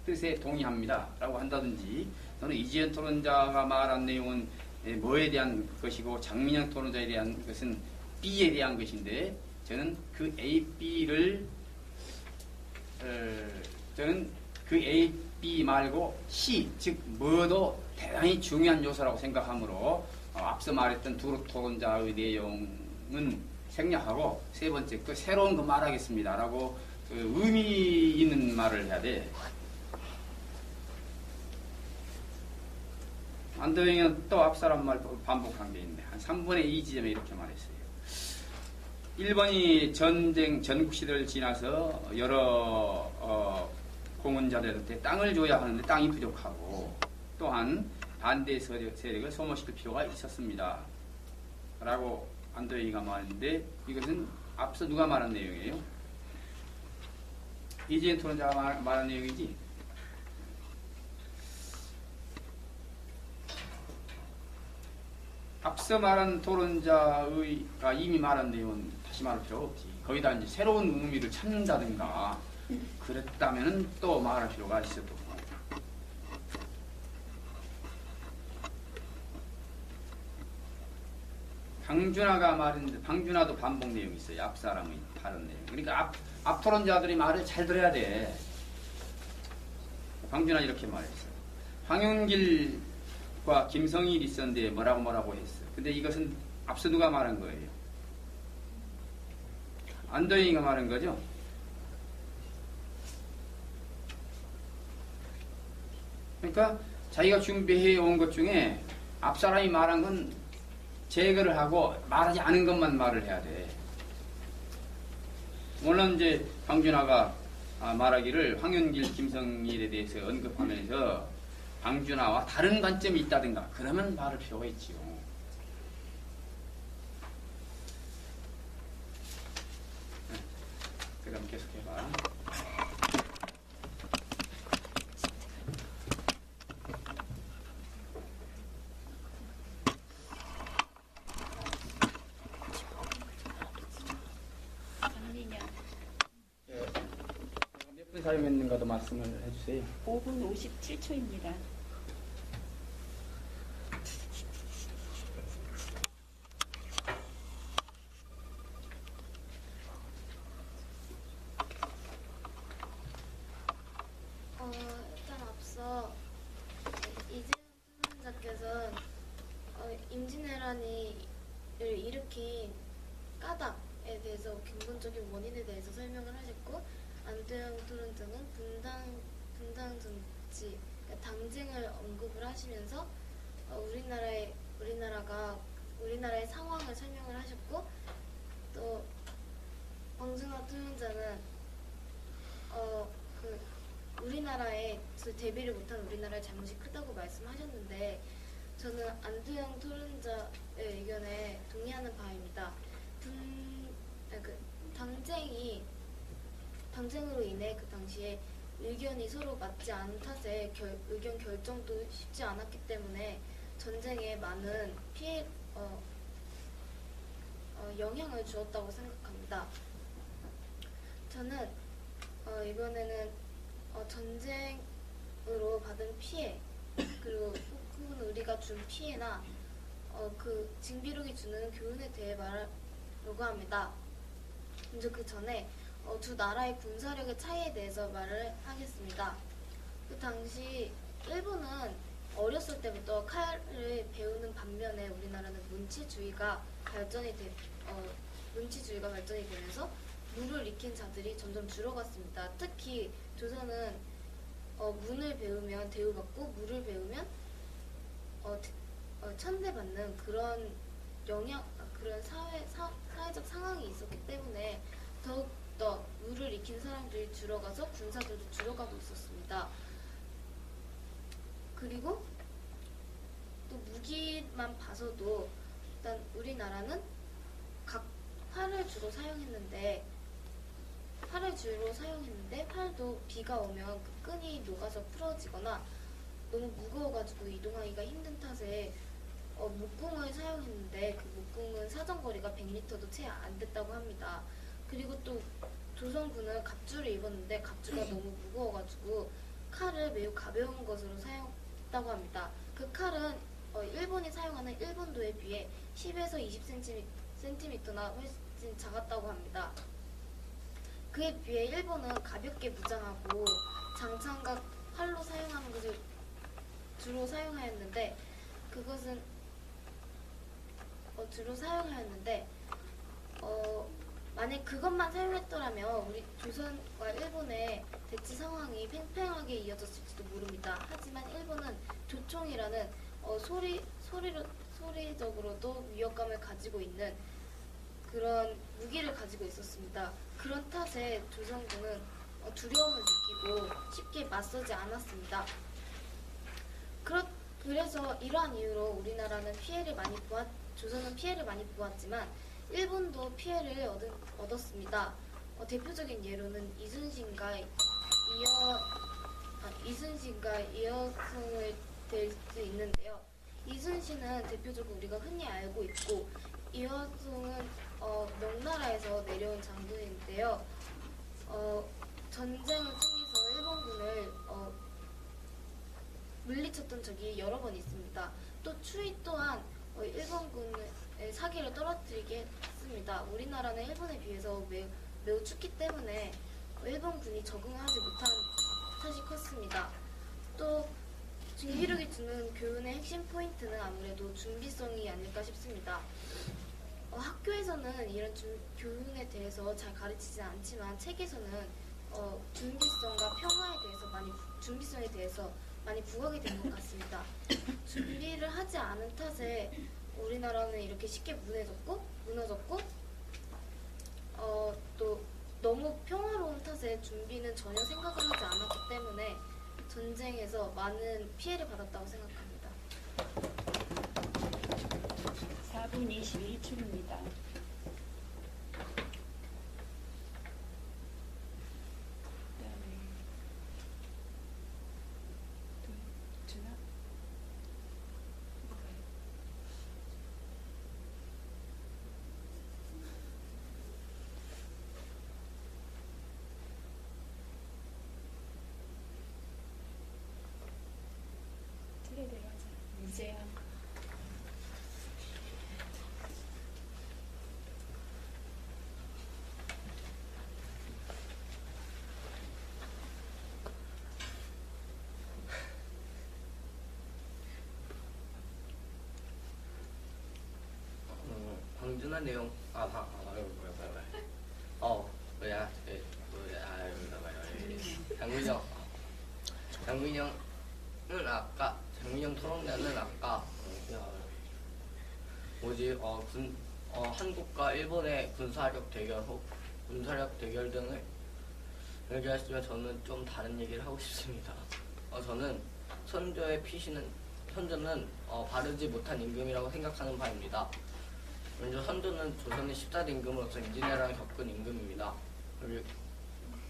뜻에 동의합니다. 라고 한다든지 또는 이재현 토론자가 말한 내용은 뭐에 대한 것이고 장민영 토론자에 대한 것은 B에 대한 것인데 저는 그 A, B를 저는 그 A, B 말고 C, 즉 뭐도 대단히 중요한 요소라고 생각하므로 앞서 말했던 두 토론자의 내용은 생략하고 세 번째 또 새로운 거 말하겠습니다 라고 의미 있는 말을 해야 돼. 안도영은 또 앞사람 말 반복한 게 있네. 한 3분의 2 지점에 이렇게 말했어요. 일본이 전국 시대를 지나서 여러 공헌자들한테 땅을 줘야 하는데 땅이 부족하고 또한 반대 세력을 소모시킬 필요가 있었습니다. 라고 안도영이가 말했는데 이것은 앞서 누가 말한 내용이에요? 이재현 토론자가 말한 내용이지. 앞서 말한 토론자가 이미 말한 내용은 다시 말할 필요가 없지. 거기다 이제 새로운 의미를 찾는다든가 그랬다면 또 말할 필요가 있어도. 방준하가 말했는데 방준하도 반복 내용이 있어요. 앞 사람의 다른 내용. 그러니까 앞 토론자들이 말을 잘 들어야 돼. 방준하 이렇게 말했어요. 황윤길과 김성일이 있었는데 뭐라고 했어. 근데 이것은 앞서 누가 말한 거예요? 안도영이가 말한 거죠. 그러니까 자기가 준비해 온 것 중에 앞 사람이 말한 건 제거를 하고 말하지 않은 것만 말을 해야 돼. 물론 이제 방준하가 말하기를 황윤길, 김성일에 대해서 언급하면서 방준하와 다른 관점이 있다든가 그러면 말할 필요가 있지요. 그럼 계속해봐. 몇 분 사용했는가도 말씀을 해주세요. 5분 57초입니다. 일단 앞서 이재현 토론자께서는 임진왜란을 일으킨 까닭에 대해서 근본적인 원인에 대해서 설명을 하셨고 안도영 토론자는 분당 정치, 그러니까 당쟁을 언급을 하시면서 우리나라의 상황을 설명을 하셨고 또 방준하 토론자는 우리나라의 대비를 못한 우리나라의 잘못이 크다고 말씀하셨는데 저는 안도영 토론자의 의견에 동의하는 바입니다. 당쟁으로 인해 그 당시에 의견이 서로 맞지 않은 탓에 의견 결정도 쉽지 않았기 때문에 전쟁에 많은 영향을 주었다고 생각합니다. 저는 이번에는 전쟁으로 받은 피해 그리고 혹은 우리가 준 피해나 그 징비록이 주는 교훈에 대해 말하려고 합니다. 먼저 그 전에 두 나라의 군사력의 차이에 대해서 말을 하겠습니다. 그 당시 일본은 어렸을 때부터 칼을 배우는 반면에 우리나라는 문치주의가 발전이 되면서 물을 익힌 자들이 점점 줄어갔습니다. 특히 조선은 문을 배우면 대우받고 물을 배우면 천대받는 그런 그런 사회적 상황이 있었기 때문에 더욱더 물을 익힌 사람들이 줄어가서 군사들도 줄어가고 있었습니다. 그리고 또 무기만 봐서도 일단 우리나라는 각 활을 주로 사용했는데 활도 비가 오면 그 끈이 녹아서 풀어지거나 너무 무거워가지고 이동하기가 힘든 탓에 목궁을 사용했는데 그 목궁은 사정거리가 100m도 채 안 됐다고 합니다. 그리고 또 조선군은 갑주를 입었는데 갑주가 너무 무거워가지고 칼을 매우 가벼운 것으로 사용했다고 합니다. 그 칼은 일본이 사용하는 일본도에 비해 10에서 20cm나 훨씬 작았다고 합니다. 그에 비해 일본은 가볍게 무장하고 장창과 활로 사용하는 것을 주로 사용하였는데 만약 그것만 사용했더라면 우리 조선과 일본의 대치 상황이 팽팽하게 이어졌을지도 모릅니다. 하지만 일본은 조총이라는 소리적으로도 위협감을 가지고 있는 그런 무기를 가지고 있었습니다. 그런 탓에 조선군은 두려움을 느끼고 쉽게 맞서지 않았습니다. 그래서 이러한 이유로 조선은 피해를 많이 보았지만 일본도 피해를 얻었습니다. 대표적인 예로는 이순신과 이여성을 될 수 있는데요. 이순신은 대표적으로 우리가 흔히 알고 있고 이여성은 명나라에서 내려온 장군인데요. 전쟁을 통해서 일본군을 물리쳤던 적이 여러 번 있습니다. 또 추위 또한 일본군의 사기를 떨어뜨리게 했습니다. 우리나라는 일본에 비해서 매우 춥기 때문에 일본군이 적응하지 못한 탓이 컸습니다. 또 징비록이 주는 교훈의 핵심 포인트는 아무래도 준비성이 아닐까 싶습니다. 학교에서는 이런 교훈에 대해서 잘 가르치진 않지만 책에서는 준비성에 대해서 많이 부각이 되는 것 같습니다. 준비를 하지 않은 탓에 우리나라는 이렇게 쉽게 무너졌고 또 너무 평화로운 탓에 준비는 전혀 생각을 하지 않았기 때문에 전쟁에서 많은 피해를 받았다고 생각합니다. 4분 21초입니다. 이제야. 방준한 내용 장민영 토론자는 아까 한국과 일본의 군사력 대결 등을 얘기했으면 저는 좀 다른 얘기를 하고 싶습니다. 저는 선조는 바르지 못한 임금이라고 생각하는 바입니다. 먼저 선조는 조선의 14대 임금으로서 임진왜란을 겪은 임금입니다.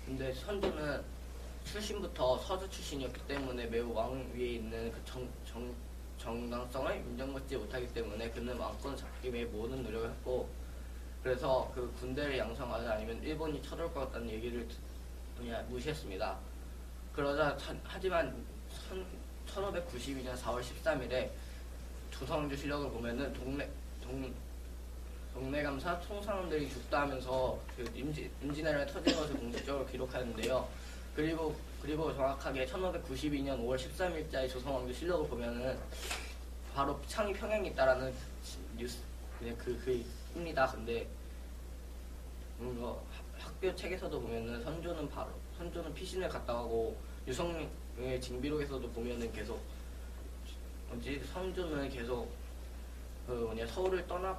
근데 선조는 출신부터 서주 출신이었기 때문에 매우 왕 위에 있는 그 정당성을 인정받지 못하기 때문에 그는 왕권 잡기 위해 모든 노력을 했고, 그래서 그 군대를 양성하지 않으면 일본이 쳐들어올 것 같다는 얘기를 그냥 무시했습니다. 하지만 1592년 4월 13일에 조선왕조 실록을 보면은 동네 감사 총사람들이 죽다 하면서 그 임진왜란이 터진 것을 공식적으로 기록하는데요. 그리고 정확하게 1592년 5월 13일자의 조선왕조 실록을 보면은 바로 창이 평양에 있다라는 뉴스 그냥 그입니다. 근데 학교 책에서도 보면은 선조는 피신을 갔다 가고 유성룡의 징비록에서도 보면은 계속 선조는 계속 서울을 떠나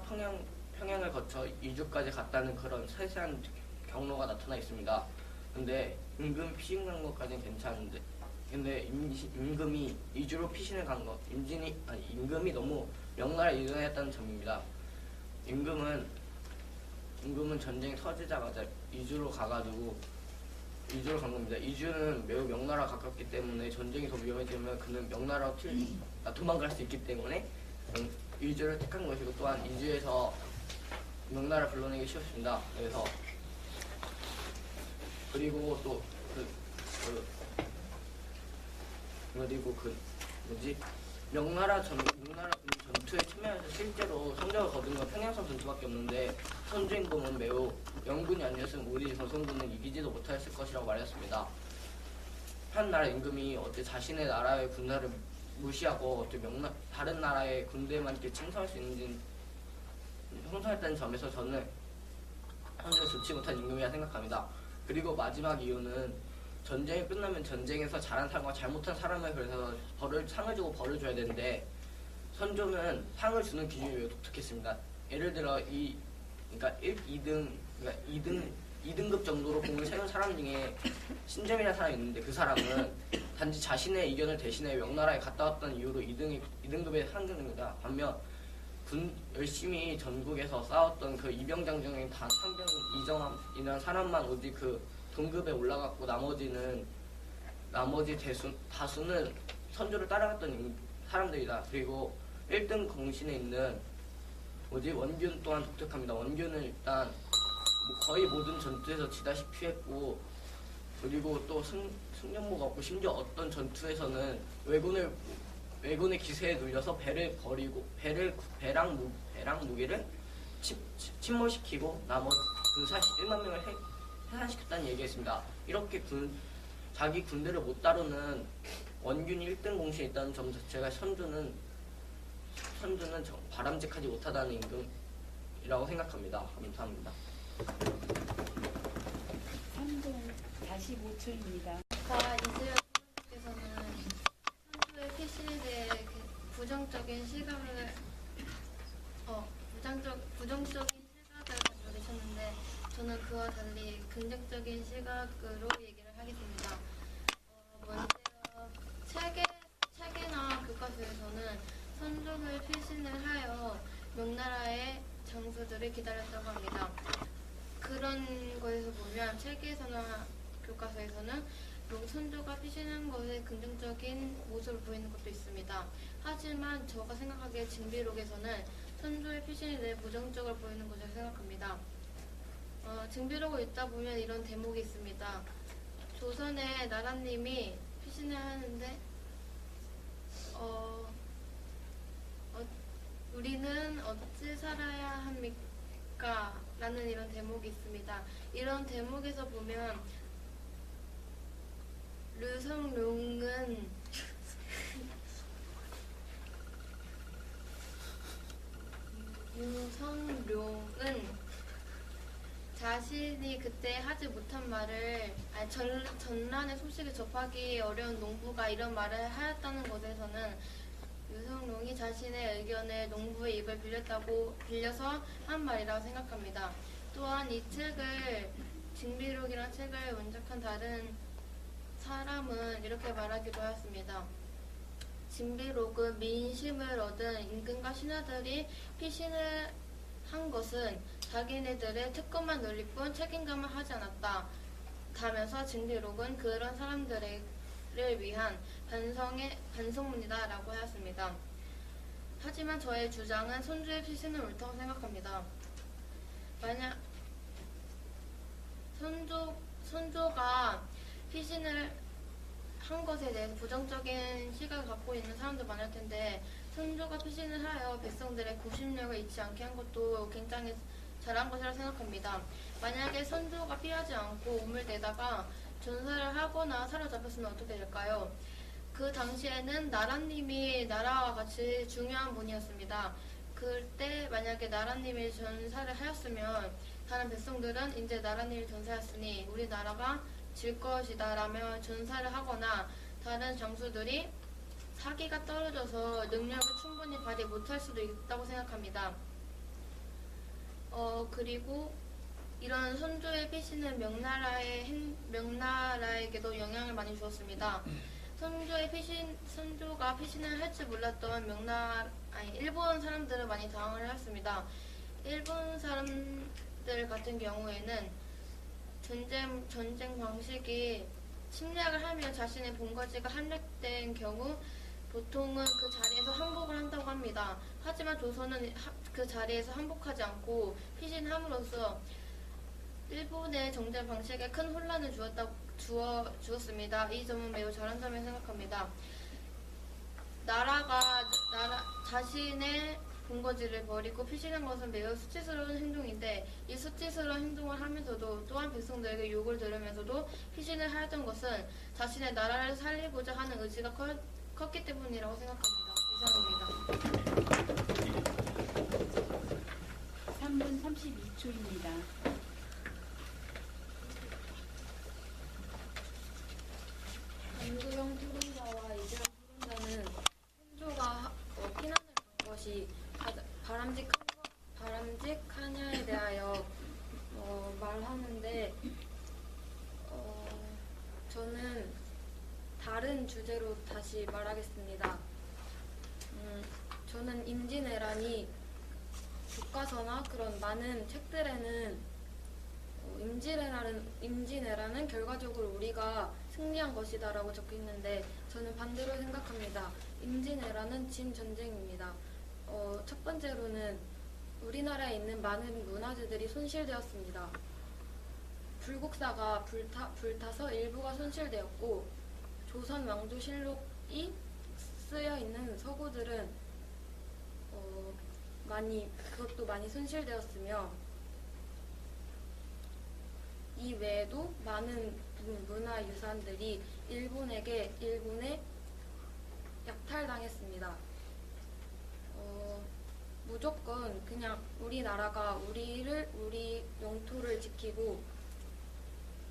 평양을 거쳐 이주까지 갔다는 그런 세세한 경로가 나타나 있습니다. 근데 임금 피신 간 것까지는 괜찮은데, 근데 임금이 이주로 피신을 간 것, 임금이 너무 명나라에 의존했다는 점입니다. 임금은 전쟁이 터지자마자 이주로 가가지고 이주로 간 겁니다. 이주는 매우 명나라 가깝기 때문에 전쟁이 더 위험해지면 그는 명나라로 도망갈 수 있기 때문에 이주를 택한 것이고, 또한 이주에서 명나라를 불러내기 쉬웠습니다. 그리고 또 명나라 전투에 참여해서 실제로 성적을 거둔 건 평양선 전투밖에 없는데, 선주임금은 매우 영군이 아니었으면 우리 조선군은 이기지도 못했을 것이라고 말했습니다. 한 나라 임금이 어째 자신의 나라의 군사를 무시하고 어째 다른 나라의 군대만 이렇게 침투할 수 있는지 형성했다는 점에서 저는 선조를 좋지 못한 임금이라 생각합니다. 그리고 마지막 이유는 전쟁이 끝나면 전쟁에서 잘한 사람과 잘못한 사람을 그래서 상을 주고 벌을 줘야 되는데, 선조는 상을 주는 기준이 매우 독특했습니다. 예를 들어 2등급 정도로 공을 세운 사람 중에 신점이라는 사람이 있는데, 그 사람은 단지 자신의 의견을 대신해 명나라에 갔다 왔다는 이유로 2등급에 상정됩니다. 반면 열심히 전국에서 싸웠던 그 이병장 중에 단 상병 이정함이라는 사람만 오직 그 등급에 올라갔고, 나머지 다수는 선조를 따라갔던 사람들이다. 그리고 1등 공신에 있는 원균 또한 독특합니다. 원균은 일단 거의 모든 전투에서 지다시피 했고, 그리고 또 승전보가 없고, 심지어 어떤 전투에서는 왜군의 기세에 눌려서 배를 버리고 배랑 무기를 침몰시키고 나머지 군사 1만 명을 해산시켰다는 얘기했습니다. 이렇게 자기 군대를 못 다루는 원균이 1등 공신에 있다는 점 자체가 선조는 바람직하지 못하다는 임금이라고 생각합니다. 감사합니다. 3분 45초입니다. 아까 이수연 선생님께서는 선조의 피신에 대해 부정적인 시각을 가지고 계셨는데, 저는 그와 달리 긍정적인 시각으로 얘기를 하겠습니다. 먼저 책이나 교과서에서는 선조를 피신을 하여 명나라의 장수들을 기다렸다고 합니다. 그런 거에서 보면 책에서나 교과서에서는 선조가 피신한 것에 긍정적인 모습을 보이는 것도 있습니다. 하지만 제가 생각하기에 징비록에서는 선조의 피신에 대해 부정적으로 보이는 것을 생각합니다. 징비록을 읽다 보면 이런 대목이 있습니다. 조선의 나라님이 피신을 하는데 우리는 어찌 살아야 합니까? 라는 이런 대목이 있습니다. 이런 대목에서 보면 류성룡은 자신이 그때 하지 못한 말을, 전란의 소식을 접하기 어려운 농부가 이런 말을 하였다는 것에서는 유성룡이 자신의 의견을 농부의 입을 빌려서 한 말이라고 생각합니다. 또한 이 책을, 징비록이라는 책을 원작한 다른 사람은 이렇게 말하기도 하였습니다. 징비록은 민심을 얻은 임금과 신하들이 피신을 한 것은 자기네들의 특권만 늘릴 뿐 책임감을 하지 않았다. 다면서 징비록은 그런 사람들을 위한 반성문이다 라고 하였습니다. 하지만 저의 주장은 선조의 피신은 옳다고 생각합니다. 만약 선조가 피신을 한 것에 대해서 부정적인 시각을 갖고 있는 사람도 많을 텐데 선조가 피신을 하여 백성들의 구심력을 잃지 않게 한 것도 굉장히 잘한 것이라 생각합니다. 만약에 선조가 피하지 않고 우물대다가 전사를 하거나 사로잡혔으면 어떻게 될까요? 그 당시에는 나라님이 나라와 같이 중요한 분이었습니다. 그때 만약에 나라님이 전사를 하였으면 다른 백성들은 이제 나라님이 전사했으니 우리 나라가 질 것이다 라며 전사를 하거나 다른 장수들이 사기가 떨어져서 능력을 충분히 발휘 못할 수도 있다고 생각합니다. 그리고 이런 선조의 피신은 명나라에게도 영향을 많이 주었습니다. 선조가 피신을 할 줄 몰랐던 일본 사람들은 많이 당황을 했습니다. 일본 사람들 같은 경우에는 전쟁 방식이 침략을 하면 자신의 본거지가 함락된 경우 보통은 그 자리에서 항복을 한다고 합니다. 하지만 조선은 그 자리에서 항복하지 않고 피신함으로써 일본의 정전 방식에 큰 혼란을 주었습니다. 이 점은 매우 잘한 점이라고 생각합니다. 자신의 본거지를 버리고 피신한 것은 매우 수치스러운 행동인데 이 수치스러운 행동을 하면서도 또한 백성들에게 욕을 들으면서도 피신을 하였던 것은 자신의 나라를 살리고자 하는 의지가 컸기 때문이라고 생각합니다. 이상입니다. 3분 32초입니다. 안구형 토론자와 이재용 토론자는 선조가 피난을 간 것이 바람직하냐에 대하여 말하는데 저는 다른 주제로 다시 말하겠습니다. 저는 임진왜란이 교과서나 그런 많은 책들에는 임진왜란은 결과적으로 우리가 승리한 것이다라고 적혀 있는데 저는 반대로 생각합니다. 임진왜란은 진 전쟁입니다. 첫 번째로는 우리나라에 있는 많은 문화재들이 손실되었습니다. 불국사가 불타서 일부가 손실되었고 조선 왕조실록이 쓰여 있는 서구들은 그것도 많이 손실되었으며 이 외에도 많은 문화유산들이 일본에 약탈당했습니다. 무조건 그냥 우리나라가 우리 영토를 지키고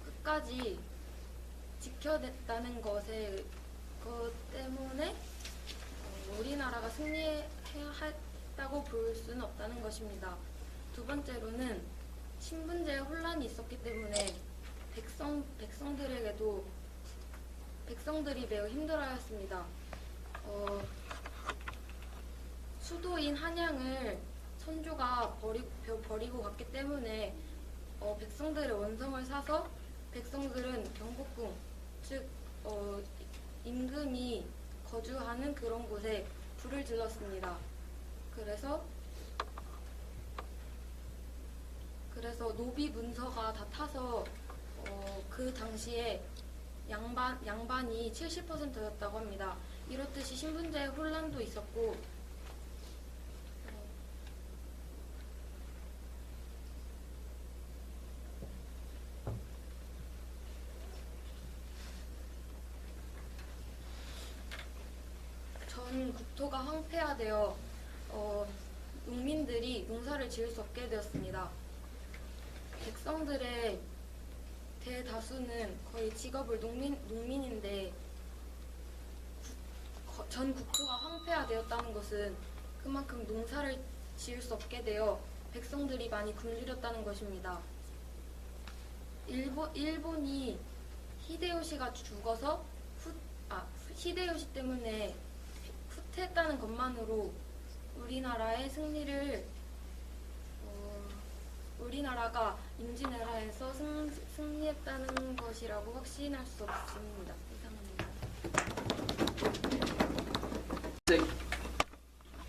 끝까지 지켜냈다는 것 때문에 우리나라가 승리했다고 볼 수는 없다는 것입니다. 두 번째로는 신분제의 혼란이 있었기 때문에 백성들이 매우 힘들어했습니다. 수도인 한양을 선조가 버리고 갔기 때문에 백성들의 원성을 사서 백성들은 경복궁, 즉 임금이 거주하는 그런 곳에 불을 질렀습니다. 그래서 노비 문서가 다 타서 그 당시에 양반이 70%였다고 합니다. 이렇듯이 신분제의 혼란도 있었고 전 국토가 황폐화되어 농민들이 농사를 지을 수 없게 되었습니다. 백성들의 대다수는 거의 직업을 농민인데 전 국토가 황폐화되었다는 것은 그만큼 농사를 지을 수 없게 되어 백성들이 많이 굶주렸다는 것입니다. 일본이 히데요시가 죽어서 히데요시 때문에 후퇴했다는 것만으로 우리나라가 임진왜란에서 승리했다는 것이라고 확신할 수 없습니다. 이상입니다.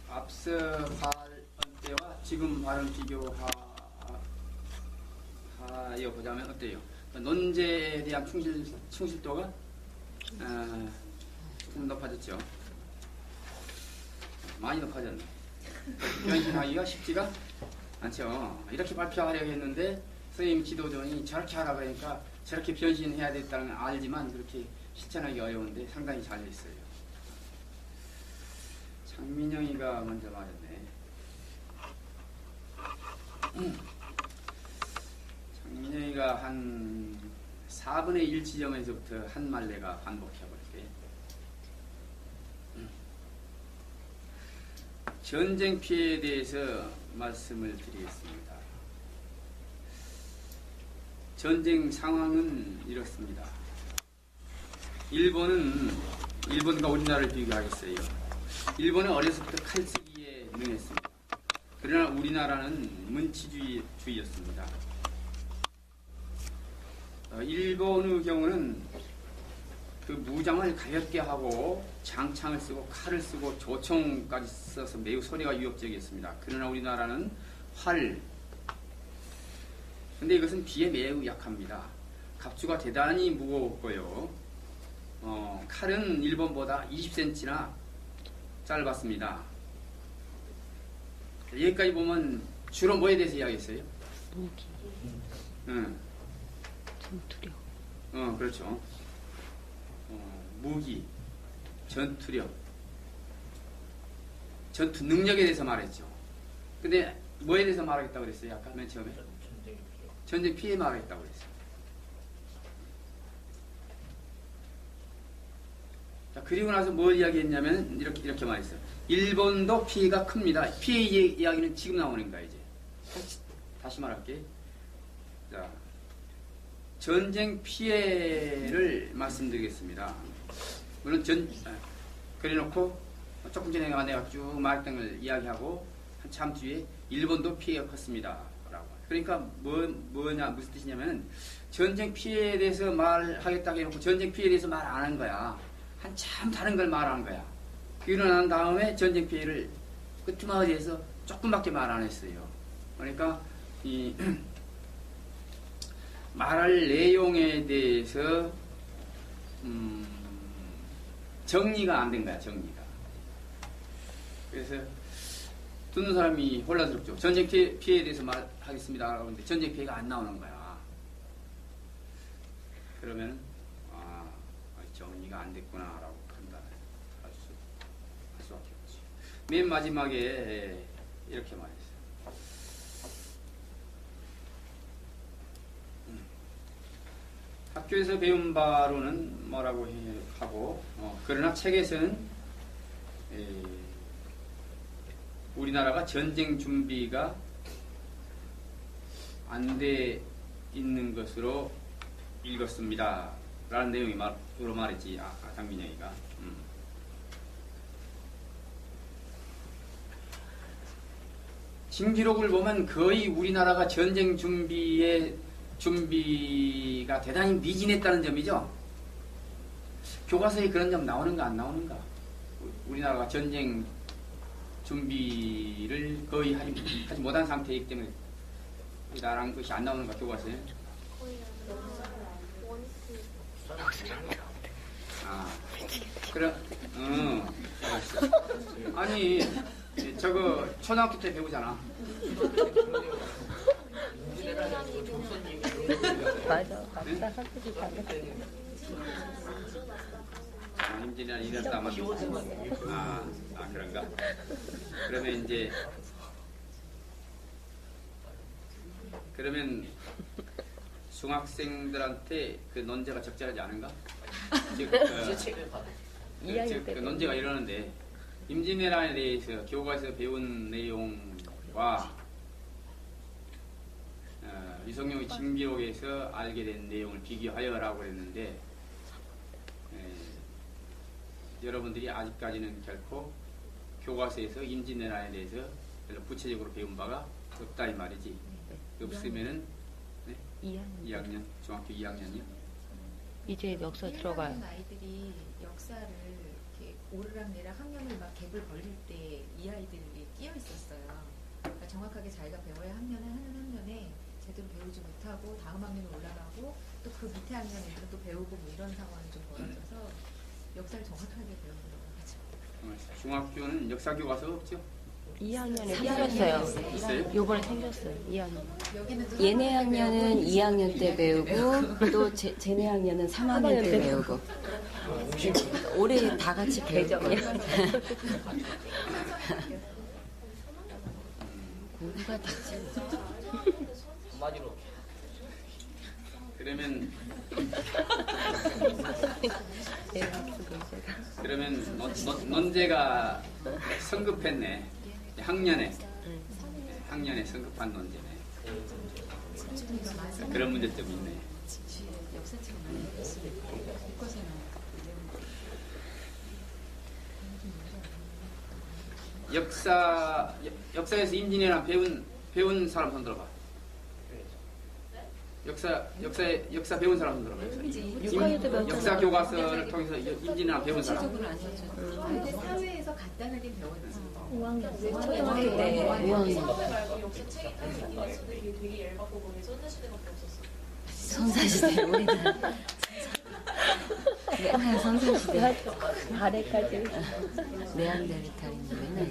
앞서 발언 때와 지금 발언 비교하여 보자면 어때요? 논제에 대한 충실도가 조금 높아졌죠. 많이 높아졌네. 변신하기가 쉽지가 않죠. 이렇게 발표하려고 했는데 선생님 지도전이 저렇게 하라고 하니까 저렇게 변신해야 됐다는 걸 알지만 그렇게 실천하기 어려운데 상당히 잘 됐어요. 장민영이가 먼저 말했네. 장민영이가 한 4분의 1 지점에서부터 한 말 내가 반복해볼게. 전쟁 피해에 대해서 말씀을 드리겠습니다. 전쟁 상황은 이렇습니다. 일본과 우리나라를 비교하겠어요. 일본은 어려서부터 칼쓰기에 능했습니다. 그러나 우리나라는 문치주의였습니다. 일본의 경우는 그 무장을 가볍게 하고 장창을 쓰고 칼을 쓰고 조총까지 써서 매우 소리가 위협적이었습니다. 그러나 우리나라는 활. 근데 이것은 비에 매우 약합니다. 갑주가 대단히 무거웠고요. 칼은 일본보다 20cm나 짧았습니다. 여기까지 보면 주로 뭐에 대해서 이야기했어요? 무기, 전투력. 그렇죠. 무기, 전투력, 전투 능력에 대해서 말했죠. 근데 뭐에 대해서 말하겠다고 그랬어요? 아까 맨 처음에? 전쟁 피해 말하겠다고 그랬어요. 자, 그리고 나서 뭘 이야기했냐면 이렇게 말했어요. 일본도 피해가 큽니다. 피해 이야기는 지금 나오는 거야 이제. 다시 말할게. 자, 전쟁 피해를 말씀드리겠습니다. 물론 그래놓고 조금 전에 내가 쭉 말했던 걸 이야기하고 한참 뒤에 일본도 피해가 컸습니다. 라고. 그러니까 무슨 뜻이냐면 전쟁 피해에 대해서 말하겠다고 해놓고 전쟁 피해에 대해서 말 안 한 거야. 한참 다른 걸 말한 거야. 일어난 다음에 전쟁 피해를 끄트머리에서 조금밖에 말 안 했어요. 그러니까 이 말할 내용에 대해서 정리가 안 된 거야. 정리가. 그래서 듣는 사람이 혼란스럽죠. 전쟁 피해에 대해서 말하겠습니다. 그런데 전쟁 피해가 안 나오는 거야. 그러면 정리가 안 됐구나라고 판단할 수밖에 없지. 맨 마지막에 이렇게 말했어요. 학교에서 배운 바로는 뭐라고 하고 그러나 책에서는 우리나라가 전쟁 준비가 안 돼 있는 것으로 읽었습니다. 라는 내용이 말했지. 장민영이가. 징기록을 보면 거의 우리나라가 전쟁 준비가 대단히 미진했다는 점이죠. 교과서에 그런 점 나오는가 안 나오는가. 우리나라가 전쟁 준비를 거의 하지 못한 상태이기 때문에 우리나라는 것이 안 나오는가 교과서에. 그래, 알았어. 아니, 저거 초등학교 때 배우잖아. 맞아. 맞다. 학교도 다르다. 임진왜란 이랬다만. 그런가? 그러면 중학생들한테 그 논제가 적절하지 않은가? 그 논제가 이러는데 임진왜란에 대해서 교과에서 배운 내용과 유성룡의 징비록에서 알게 된 내용을 비교하여라고 했는데 여러분들이 아직까지는 결코 교과서에서 임진왜란에 대해서 별로 구체적으로 배운 바가 없다 이 말이지. 없으면은 2학년, 중학교 2학년이요? 이제 역사 들어가요. 아이들이 역사를 이렇게 오르락내락 학년을 막 갭을 벌릴 때 이 아이들이 끼어 있었어요. 그러니까 정확하게 자기가 배워야 학년에 제 제대로 배우지 못하고 다음 학년에 올라가고 또 그 밑에 학년 애들은 또 배우고 뭐 이런 상황이 좀 벌어져서 역사를 정확하게 배우려고 하죠. 중학교는 역사 교과서 없죠? 2학년에 생겼어요. 있어요? 요번에 생겼어요. 2학년. 여기는 또 얘네 삼학년 때 학년은 배우고 2학년 때 배우고 또 쟤네 학년은 3학년 때 배우고 올해 다 같이 배우고 공부가 되지. 한마디로 그러면 논제가 성급했네. 학년에 성급한 논제네. 그런 문제점이 있네. 역사책을 많이 했어요. 교과서에 역사에서 임진왜란 배운 사람 손 들어봐. 역사 배운 사람 손 들어봐. 역사 교과서를 통해서 임진왜란 배운 사람. 구체적으로 안 썼죠. 근데 사회에서 간단하게 배웠지. 5학년 때. 초등학교 때 5학년 선사시대 우리는 맨날 선사시대 아래까지. 네안데르탈인데 맨날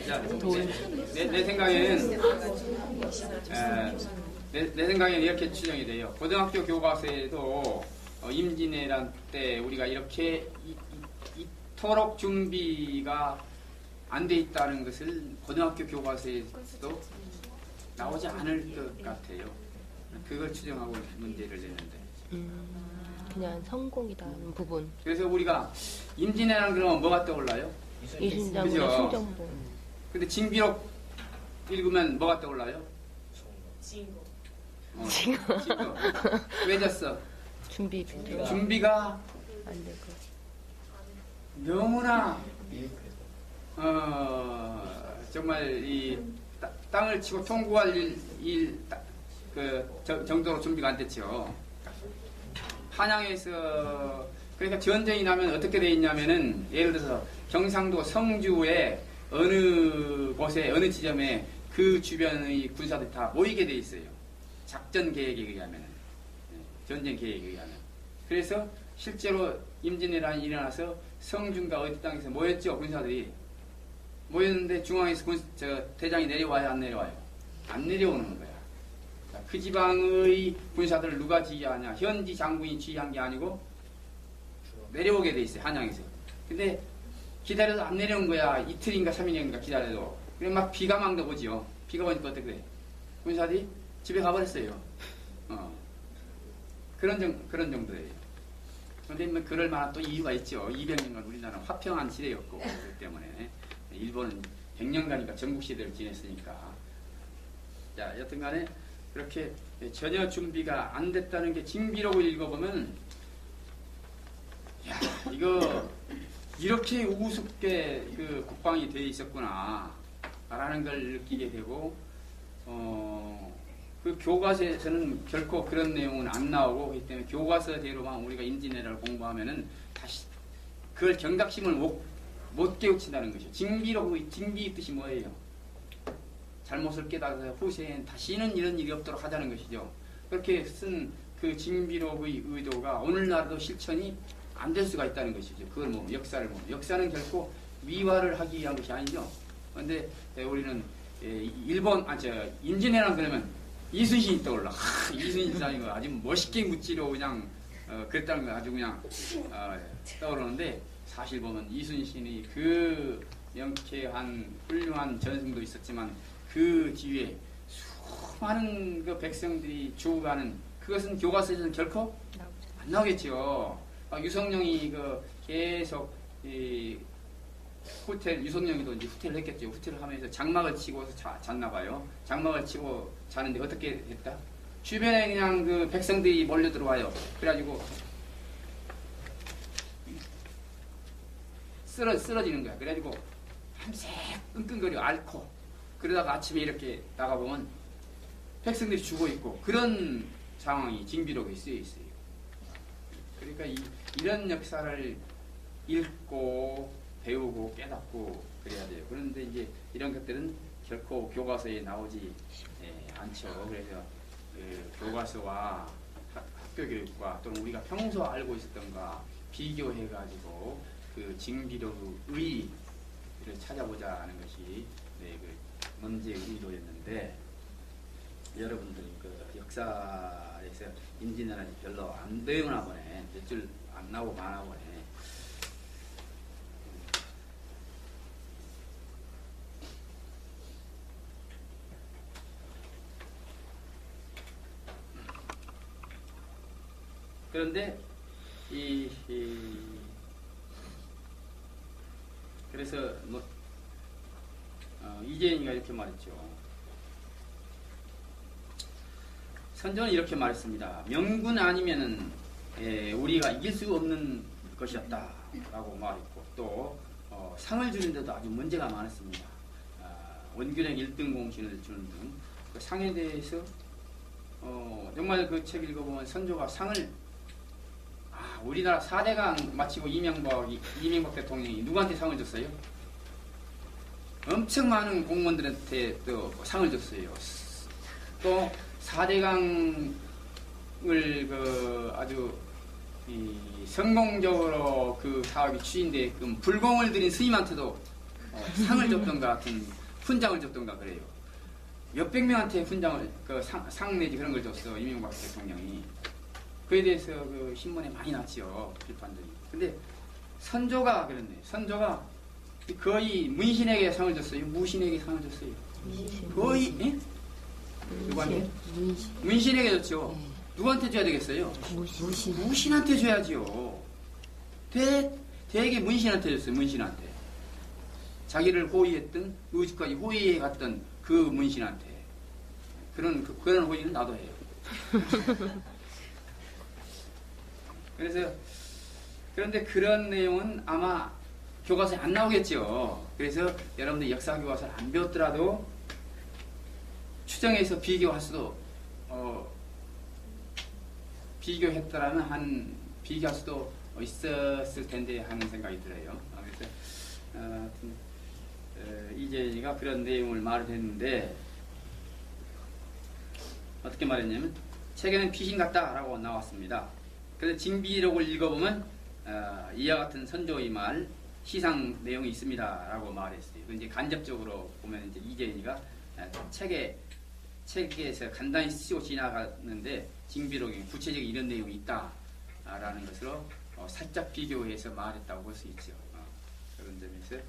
이런 내 생각에는 내 생각에는 이렇게 추정이 돼요. 고등학교 교과서에도 임진왜란 때 우리가 이렇게 이토록 준비가 안 돼 있다는 것을 고등학교 교과서에도 나오지 않을 것 같아요. 그걸 추정하고 문제를 냈는데. 그냥 성공이다는 부분. 그래서 우리가 임진왜란 그러면 뭐가 떠올라요? 이순장군의 그죠? 승정보. 근데 징비록 읽으면 뭐가 떠올라요? 징거. 왜 졌어? 준비 준비가 안 되고. 너무나 정말 이 땅을 치고 통구할 정도로 준비가 안 됐죠. 한양에서 그러니까 전쟁이 나면 어떻게 돼 있냐면은 예를 들어서 경상도 성주의 어느 곳에 어느 지점에 그 주변의 군사들이 다 모이게 돼 있어요. 작전 계획에 의하면 전쟁 계획에 의하면. 그래서 실제로 임진왜란이 일어나서 성중과 어디 땅에서 모였죠. 군사들이 모였는데 중앙에서 대장이 내려와요, 안 내려와요? 안 내려오는 거야. 그 지방의 군사들을 누가 지휘하냐? 현지 장군이 지휘한 게 아니고 내려오게 돼 있어요. 한양에서. 근데 기다려도 안 내려온 거야. 이틀인가 3일인가 기다려도. 그래 막 비가 막 오지요. 비가 오니까 어떻게 돼? 군사들이 집에 가버렸어요. 그런 정도예요. 그런데 뭐 그럴 만한 또 이유가 있죠. 200년간 우리나라는 화평한 시대였고 그렇기 때문에 일본은 100년간이니까 전국시대를 지냈으니까. 자, 여튼간에 그렇게 전혀 준비가 안 됐다는 게 징비록을 읽어보면 야, 이거 이렇게 우습게 그 국방이 돼 있었구나 라는 걸 느끼게 되고 그 교과서에서는 결코 그런 내용은 안 나오고 그렇기 때문에 교과서대로만 우리가 임진왜란을 공부하면은 다시 그걸 경각심을 못 깨우친다는 것이죠. 징비록의 징비의 뜻이 뭐예요? 잘못을 깨달아서 후세엔 다시는 이런 일이 없도록 하자는 것이죠. 그렇게 쓴 그 징비록의 의도가 오늘날도 실천이 안 될 수가 있다는 것이죠. 그걸 뭐 역사를 보면 역사는 결코 미화를 하기 위한 것이 아니죠. 그런데 우리는 임진왜란 그러면 이순신이 떠올라. 이순신이 거 아주 멋있게 무찌로 그냥 그랬다는 거 아주 그냥 떠오르는데 사실 보면 이순신이 그 명쾌한 훌륭한 전승도 있었지만 그 뒤에 수많은 그 백성들이 죽어가는 그것은 교과서에서는 결코 안 나오겠죠. 유성룡이 그 계속 유성룡이도 이제 후퇴를 했겠죠. 후퇴를 하면서 장막을 치고서 잤나 봐요. 장막을 치고 자는데 어떻게 됐다? 주변에 그냥 그 백성들이 몰려 들어와요. 그래가지고 쓰러지는 거야. 그래가지고 밤새 끙끙거려 앓고 그러다가 아침에 이렇게 나가보면 백성들이 죽어 있고 그런 상황이 징비록에 쓰여 있어요. 그러니까 이런 역사를 읽고 배우고 깨닫고 그래야 돼요. 그런데 이제 이런 것들은 결코 교과서에 나오지 않죠. 그래서 그 교과서와 학교 교육과 또는 우리가 평소 알고 있었던가 비교해가지고 그 징비록의 를 찾아보자는 것이 그 문제의 의도였는데 여러분들이 그 역사에서 임진왜란이 별로 안 되나 보네. 몇 줄 안 나오고 많아 보네. 그런데 그래서 뭐 이재인이가 이렇게 말했죠. 선조는 이렇게 말했습니다. 명군 아니면은 우리가 이길 수 없는 것이었다라고 말했고 또 상을 주는데도 아주 문제가 많았습니다. 원균의 1등 공신을 주는 등 그 상에 대해서 정말 그 책 읽어보면 선조가 상을 우리나라 4대강 마치고 이명박 대통령이 누구한테 상을 줬어요? 엄청 많은 공무원들한테 또 상을 줬어요. 또 4대강을 그 아주 성공적으로 그 사업이 추진되게끔 불공을 들인 스님한테도 상을 줬던가 같은 훈장을 줬던가 그래요. 몇백 명한테 훈장을 상 내지 그런 걸 줬어 이명박 대통령이. 그에 대해서 그 신문에 많이 났죠. 비판들이. 근데 선조가 그랬네. 선조가 거의 문신에게 상을 줬어요. 무신에게 상을 줬어요. 거의 예? 누구한테? 문신에게 줬죠. 누구한테 줘야 되겠어요? 무신한테 줘야지요. 되게 문신한테 줬어요. 문신한테. 자기를 호위했던 의주까지 호위해 갔던 그 문신한테. 그런 호위는 나도 해요. 그런데 그런 내용은 아마 교과서에 안 나오겠죠. 그래서 여러분들 역사 교과서를 안 배웠더라도 추정해서 비교할 수도 비교했더라면 비교할 수도 있었을 텐데 하는 생각이 들어요. 그래서 이재희가 그런 내용을 말을 했는데 어떻게 말했냐면 책에는 피신 같다라고 나왔습니다. 그래서 징비록을 읽어보면 이와 같은 선조의 말 시상 내용이 있습니다라고 말했어요. 이제 간접적으로 보면 이제 이재인이가 책에서 간단히 쓰고 지나갔는데 징비록에 구체적인 이런 내용이 있다라는 것으로 살짝 비교해서 말했다고 볼 수 있죠. 그런 점에서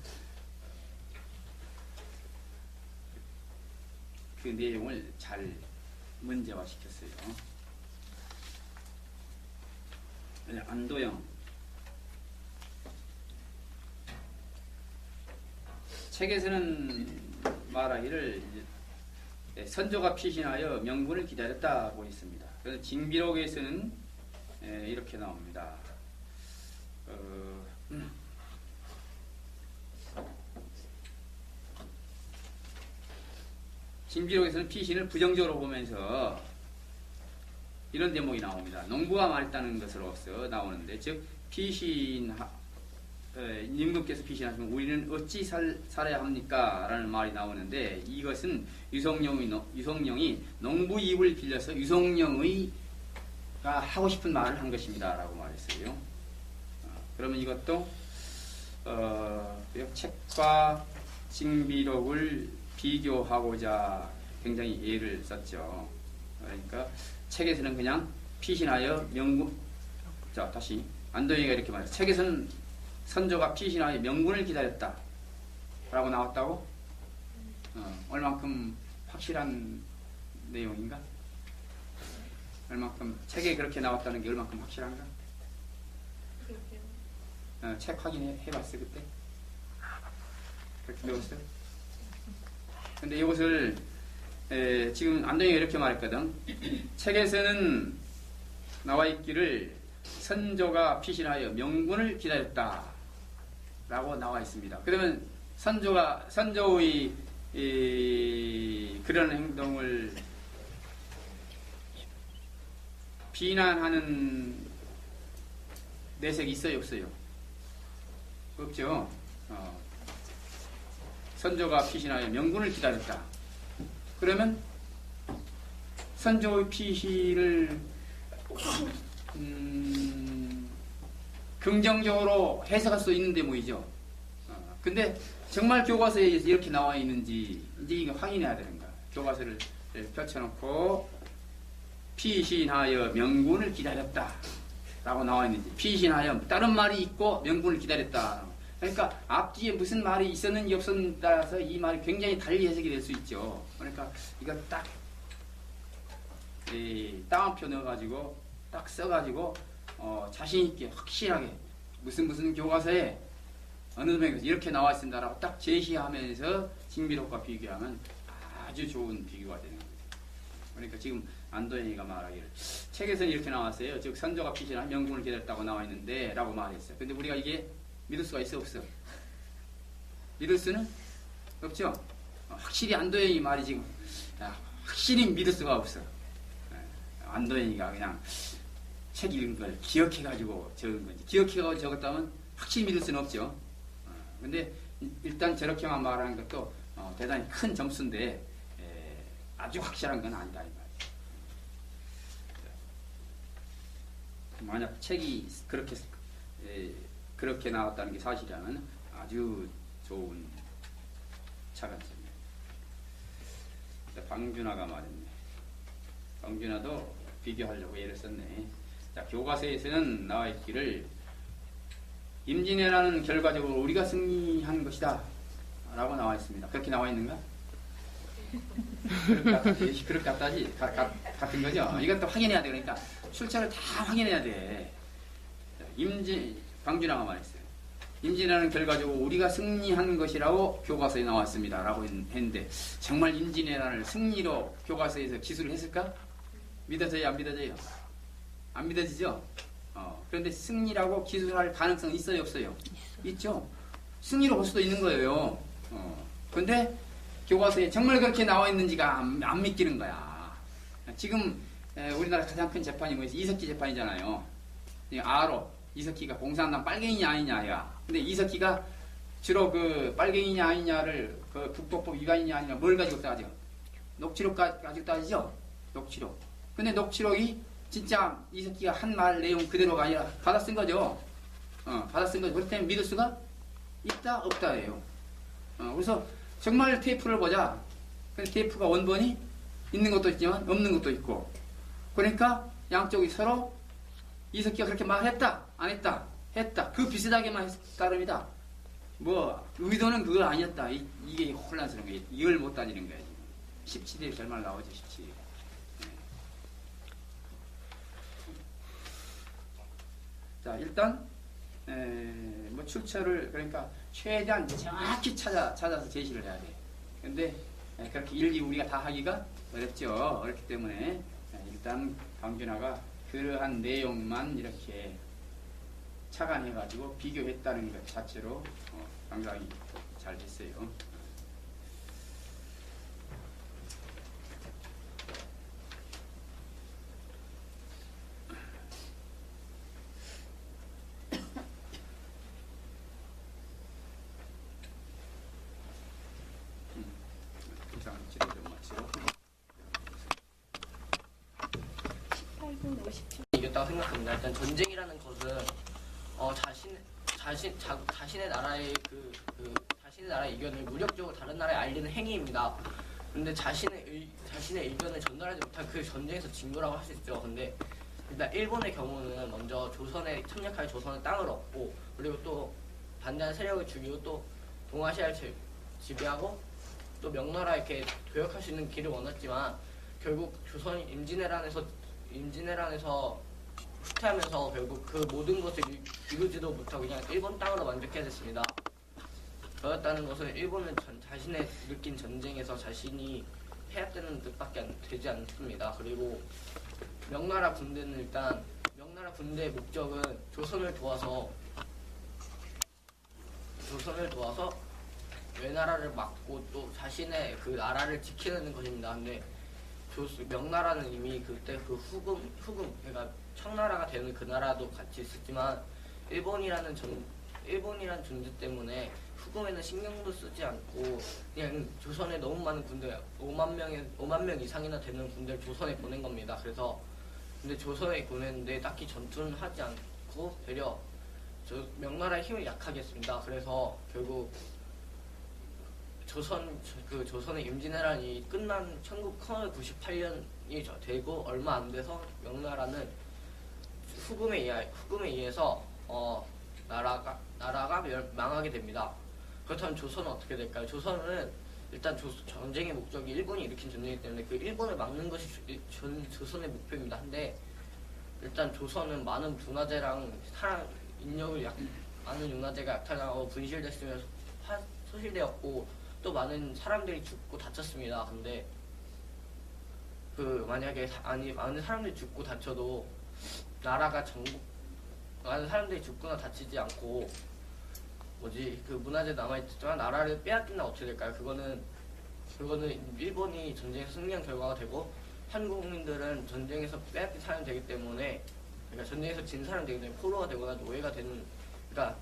그 내용을 잘 문제화시켰어요. 안도영 책에서는 말하기를 선조가 피신하여 명분을 기다렸다고 있습니다. 그래서 징비록에서는 이렇게 나옵니다. 징비록에서는 피신을 부정적으로 보면서 이런 대목이 나옵니다. 농부가 말했다는 것으로서 나오는데, 즉 임금께서 피신하시면 우리는 어찌 살아야 합니까? 라는 말이 나오는데, 이것은 유성룡이 농부 입을 빌려서 유성룡이가 하고 싶은 말을 한 것입니다 라고 말했어요. 그러면 이것도 책과 징비록을 비교하고자 굉장히 예를 썼죠. 그러니까 책에서는 그냥 피신하여 명분, 자 다시 안도영이가 이렇게 말해요. 책에서는 선조가 피신하여 명분을 기다렸다 라고 나왔다고? 얼만큼 확실한 내용인가? 얼만큼 책에 그렇게 나왔다는 게 얼만큼 확실한가? 책 확인해봤어 그때? 그렇게 배웠어? 근데 이것을 지금 안동이가 이렇게 말했거든. 책에서는 나와 있기를 선조가 피신하여 명분을 기다렸다 라고 나와 있습니다. 그러면 선조의 그런 행동을 비난하는 내색이 있어요 없어요? 없죠. 선조가 피신하여 명군을 기다렸다. 그러면 선조의 피신을 긍정적으로 해석할 수 있는데 뭐이죠. 근데 정말 교과서에 이렇게 나와 있는지 이제 이거 확인해야 되는 거야. 교과서를 펼쳐놓고 피신하여 명군을 기다렸다 라고 나와 있는지, 피신하여 다른 말이 있고 명군을 기다렸다. 그러니까 앞뒤에 무슨 말이 있었는지 없었는지 따라서 이 말이 굉장히 달리 해석이 될 수 있죠. 그러니까 이거 딱 따옴표 넣어가지고 딱 써가지고 자신 있게 확실하게 무슨 교과서에 어느 맥에서 이렇게 나와 있습니다라고 딱 제시하면서 징비록과 비교하면 아주 좋은 비교가 되는 거죠. 그러니까 지금 안도현이가 말하기를 책에서는 이렇게 나왔어요. 즉 선조가 피신한 명군을 기다렸다고 나와 있는데 라고 말했어요. 근데 우리가 이게 믿을 수가 있어 없어? 믿을 수는 없죠. 확실히 안도현이 말이 지금 확실히 믿을 수가 없어. 안도현이가 그냥 책 읽은 걸 기억해가지고 적은 건지, 기억해가지고 적었다면 확실히 믿을 수는 없죠. 근데 일단 저렇게만 말하는 것도 대단히 큰 점수인데 아주 확실한 건 아니다 이 말이죠. 만약 책이 그렇게 나왔다는 게 사실이라면 아주 좋은 차관점이에요. 방준하가 말했네. 방준하도 비교하려고 예를 썼네. 자, 교과서에서는 나와 있기를 임진왜란은 결과적으로 우리가 승리한 것이다 라고 나와 있습니다. 그렇게 나와 있는가? 그렇게 같다지 같은 거죠. 이것도 확인해야 돼. 그러니까 출처를 다 확인해야 돼. 방준하가 말했어요. 임진왜란은 결과적으로 우리가 승리한 것이라고 교과서에 나왔습니다 라고 했는데 정말 임진왜란을 승리로 교과서에서 기술을 했을까? 믿어져요? 안 믿어져요? 안 믿어지죠? 그런데 승리라고 기술할 가능성이 있어요? 없어요? 있죠. 승리로 볼 수도 있는 거예요. 그런데 교과서에 정말 그렇게 나와 있는지가 안 믿기는 거야. 지금 우리나라 가장 큰 재판이 뭐였어요? 이석기 재판이잖아요. 아로 이석기가 공산당 빨갱이냐 아니냐야. 근데 이석기가 주로 그 빨갱이냐 아니냐를 그 국보법 위반이냐 아니냐 뭘 가지고 따져? 녹취록 가지고 따지죠? 녹취록. 근데 녹취록이 진짜 이석기가 한 말 내용 그대로가 아니라 받아 쓴 거죠. 받아 쓴 거죠. 그렇기 때문에 믿을 수가 있다 없다예요. 그래서 정말 테이프를 보자. 근데 테이프가 원본이 있는 것도 있지만 없는 것도 있고. 그러니까 양쪽이 서로 이석기가 그렇게 말했다 안 했다 했다 그 비슷하게만 따릅니다. 뭐 의도는 그거 아니었다. 이게 혼란스러운 거예요. 이걸 못 따지는 거예요. 17일 결말 나오죠. 17일. 자, 일단 뭐 출처를 그러니까 최대한 정확히 찾아서 제시를 해야 돼. 근데 그렇게 일일이 우리가 다 하기가 어렵죠. 어렵기 때문에 일단 방준하가 그러한 내용만 이렇게 착안해가지고 비교했다는 것 자체로 상당히 잘 됐어요. 이겼다고 생각합니다. 일단 전쟁이라는 것은 자신의 나라의 자신의 나라의 의견을 무력적으로 다른 나라에 알리는 행위입니다. 그런데 자신의 의견을 전달하지 못한 그 전쟁에서 진 거라고 할 수 있죠. 근데 일단 일본의 경우는 먼저 조선에 침략할 조선의 땅을 얻고 그리고 또 반대하는 세력을 죽이고 또 동아시아를 지배하고 또 명나라 이렇게 도약할 수 있는 길을 원했지만 결국 조선이 임진왜란에서 후퇴하면서 결국 그 모든 것을 이루지도 못하고 그냥 일본 땅으로 만족해야 됐습니다. 그렇다는 것은 일본은 자신의 느낀 전쟁에서 자신이 패압되는 뜻밖에 되지 않습니다. 그리고 명나라 군대는 일단 명나라 군대의 목적은 조선을 도와서 외나라를 막고 또 자신의 그 나라를 지키는 것입니다. 근데 명나라는 이미 그때 그 후금 그러니까 청나라가 되는 그 나라도 같이 있었지만 일본이라는 일본이란 존재 때문에 후금에는 신경도 쓰지 않고 그냥 조선에 너무 많은 군대 5만 명 이상이나 되는 군대를 조선에 보낸 겁니다. 그래서 근데 조선에 보냈는데 딱히 전투는 하지 않고 되려 명나라의 힘을 약하게 했습니다. 그래서 결국 조선의 임진왜란이 끝난 1998년이 되고 얼마 안 돼서 명나라는 후금에 의해서 나라가 망하게 됩니다. 그렇다면 조선은 어떻게 될까요? 조선은 일단 전쟁의 목적이 일본이 일으킨 전쟁이기 때문에 그 일본을 막는 것이 조선의 목표입니다. 한데 일단 조선은 많은 문화재랑 많은 문화재가 약탈당하고 분실됐으며 소실되었고 또 많은 사람들이 죽고 다쳤습니다. 근데 만약에 많은 사람들이 죽고 다쳐도 많은 사람들이 죽거나 다치지 않고 문화재 남아있지만 나라를 빼앗긴다 어떻게 될까요? 그거는 일본이 전쟁에서 승리한 결과가 되고 한국 국민들은 전쟁에서 빼앗긴 사람이 되기 때문에 그러니까 전쟁에서 진 사람이 되기 때문에 포로가 되거나 노예가 되는 그러니까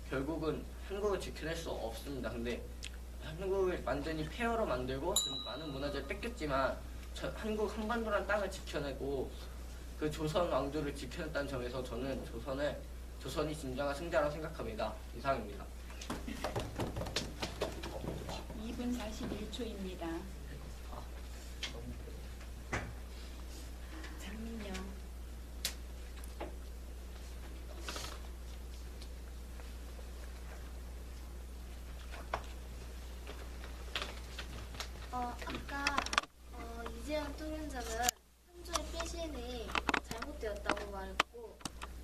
결국은 한국을 지켜낼 수 없습니다. 근데 한국을 완전히 폐허로 만들고 많은 문화재를 뺏겼지만 한국 한반도란 땅을 지켜내고 그 조선 왕조를 지켜냈다는 점에서 저는 조선이 진정한 승자라고 생각합니다. 이상입니다. 2분 41초입니다. 장민영. 아까 이재현 토론자는 선조의 피신이 잘못되었다고 말했고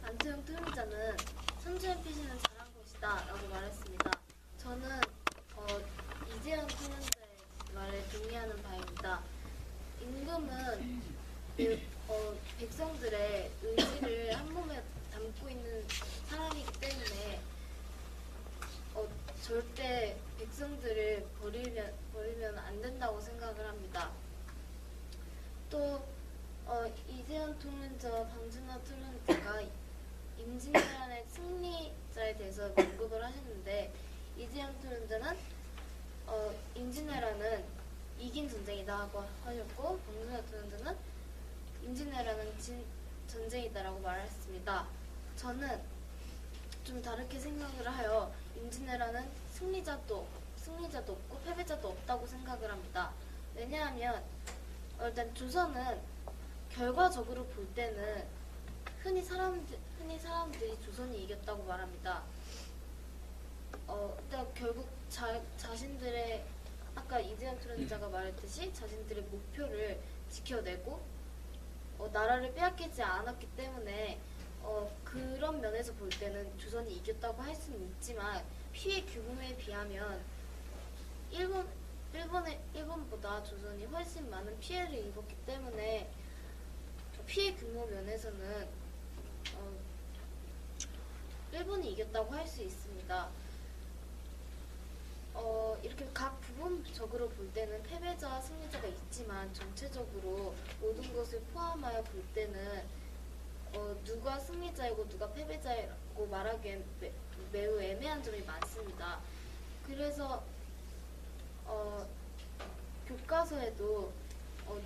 안태용 토론자는 선조의 피신은 잘한 것이다 라고 말했습니다. 저는 이재현 토론자의 말에 동의하는 바입니다. 임금은 백성들의 의지를 한 몸에 담고 있는 사람이기 때문에 절대 백성들을 버리면 안 된다고 생각을 합니다. 또 이재현 토론자와 방준하 토론자가 임진왜란의 승리자에 대해서 언급을 하셨는데 이재현 토론자는 임진왜란은 이긴 전쟁이다 하고 하셨고 방준하 토론자는 임진왜란은 진 전쟁이다라고 말했습니다. 저는 좀 다르게 생각을 하여 임진왜란은 승리자도 없고 패배자도 없다고 생각을 합니다. 왜냐하면 일단 조선은 결과적으로 볼 때는 흔히 사람들이 조선이 이겼다고 말합니다. 일단 결국 자신들의 아까 이재현 토론자가 말했듯이 자신들의 목표를 지켜내고 나라를 빼앗기지 않았기 때문에 그런 면에서 볼 때는 조선이 이겼다고 할 수는 있지만 피해 규모에 비하면 일본보다 조선이 훨씬 많은 피해를 입었기 때문에 피해 규모 면에서는 일본이 이겼다고 할 수 있습니다. 이렇게 각 부분적으로 볼 때는 패배자와 승리자가 있지만 전체적으로 모든 것을 포함하여 볼 때는 누가 승리자이고 누가 패배자라고 말하기엔 매우 애매한 점이 많습니다. 그래서 교과서에도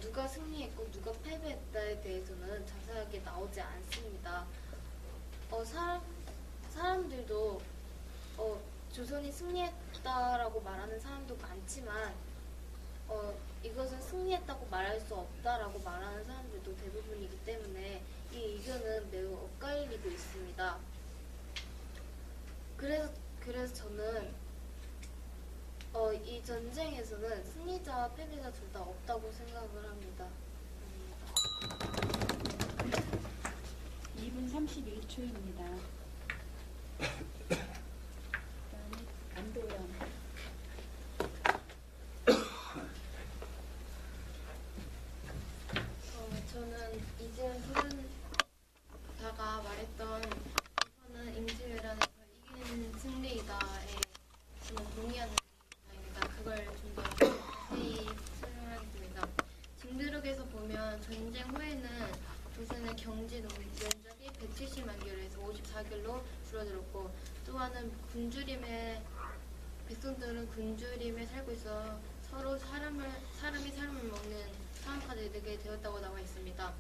누가 승리했고 누가 패배했다에 대해서는 자세하게 나오지 않습니다. 사람들도 조선이 승리했다라고 말하는 사람도 많지만 이것은 승리했다고 말할 수 없다라고 말하는 사람들도 대부분이기 때문에 이 의견은 매우 엇갈리고 있습니다. 그래서 저는 이 전쟁에서는 승리자와 패배자 둘 다 없다고 생각을 합니다. 2분 31초입니다. 그다음에 안도현. 저는 이재현 토론자가 말했던 조선은 임진왜란에서 이기는 승리이다에 저는 동의하는 바입니다. 그걸 좀 더 자세히 설명하겠습니다. 징비록에서 보면 전쟁 후에는 조선의 경제 면적이 170만 길에서 54길로 줄어들었고 또한은 백성들은 굶주림에 살고 있어 서로 사람이 사람을 먹는 상황까지 이르게 되었다고 나와 있습니다.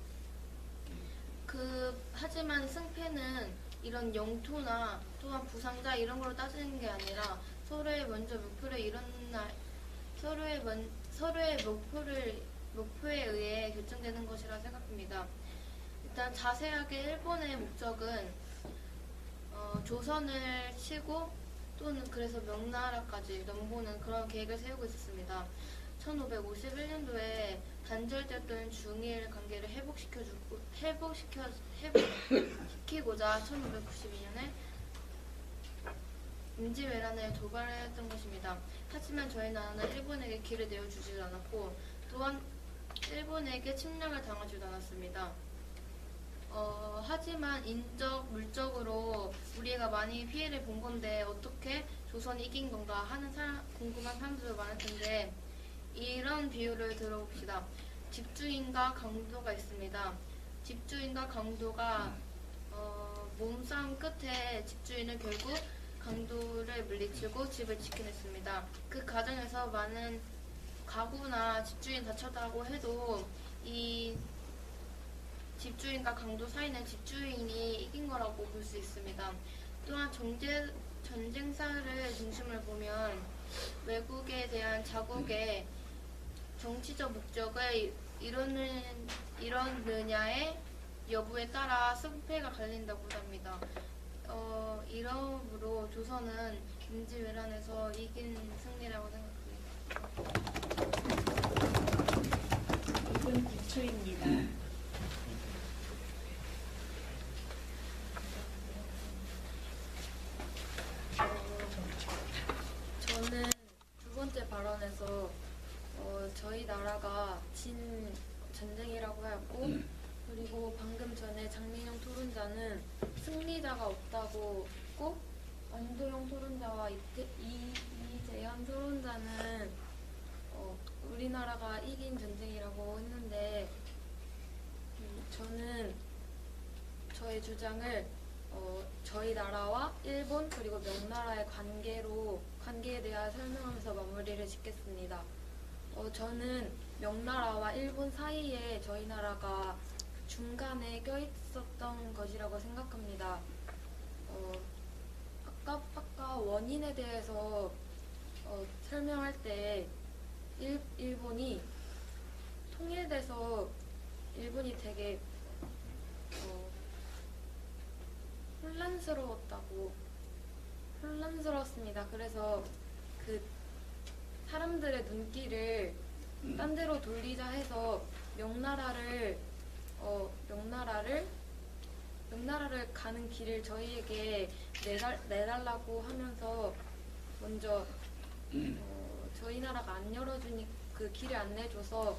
하지만 승패는 이런 영토나 또한 부상자 이런 걸로 따지는 게 아니라 서로의 목표에 의해 결정되는 것이라 생각합니다. 일단 자세하게 일본의 목적은 조선을 치고 또는 그래서 명나라까지 넘보는 그런 계획을 세우고 있었습니다. 1551년도에 단절되었던 중일 관계를 회복시키고자 1592년에 임진왜란을 도발하였던 것입니다. 하지만 저희 나라는 일본에게 길을 내어주지 않았고 또한 일본에게 침략을 당하지도 않았습니다. 하지만 물적으로 우리가 많이 피해를 본 건데 어떻게 조선이 이긴 건가 하는 궁금한 사람들도 많을 텐데 이런 비유를 들어봅시다. 집주인과 강도가 있습니다. 집주인과 강도가 몸싸움 끝에 집주인은 결국 강도를 물리치고 집을 지켜냈습니다. 그 과정에서 많은 가구나 집주인 다쳤다고 해도 이 집주인과 강도 사이는 집주인이 이긴 거라고 볼 수 있습니다. 또한 전쟁사를 중심을 보면 외국에 대한 자국의 정치적 목적을 이루느냐의 여부에 따라 승패가 갈린다고 합니다. 이러므로 조선은 임진왜란에서 이긴 승리라고 생각합니다. 2분 9초입니다. 저는 두 번째 발언에서 저희 나라가 진 전쟁이라고 하였고 그리고 방금 전에 장민영 토론자는 승리자가 없다고 했고 안도영 토론자와 이재현 토론자는 우리나라가 이긴 전쟁이라고 했는데 저는 저의 주장을 저희 나라와 일본 그리고 명나라의 관계에 대해 설명하면서 마무리를 짓겠습니다. 저는 명나라와 일본 사이에 저희 나라가 중간에 껴있었던 것이라고 생각합니다. 아까 원인에 대해서 설명할 때 일본이 통일돼서 일본이 되게 혼란스러웠습니다. 그래서 그 사람들의 눈길을 딴 데로 돌리자 해서 명나라를 가는 길을 저희에게 내달라고 하면서 먼저 저희 나라가 안 열어주니 그 길을 안 내줘서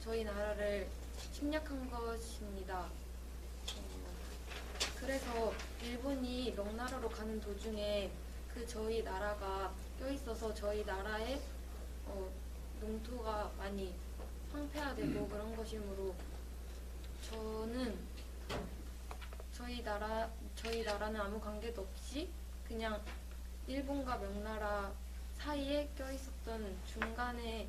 저희 나라를 침략한 것입니다. 그래서 일본이 명나라로 가는 도중에 저희 나라가 껴있어서 저희 나라의 농토가 많이 황폐화되고 그런 것이므로 저는 저희 나라는 아무 관계도 없이 그냥 일본과 명나라 사이에 껴있었던 중간에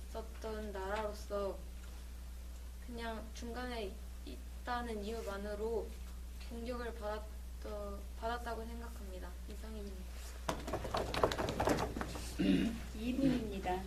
있었던 나라로서 그냥 중간에 있다는 이유만으로 공격을 받았다고 생각합니다. 이상입니다. 2분입니다.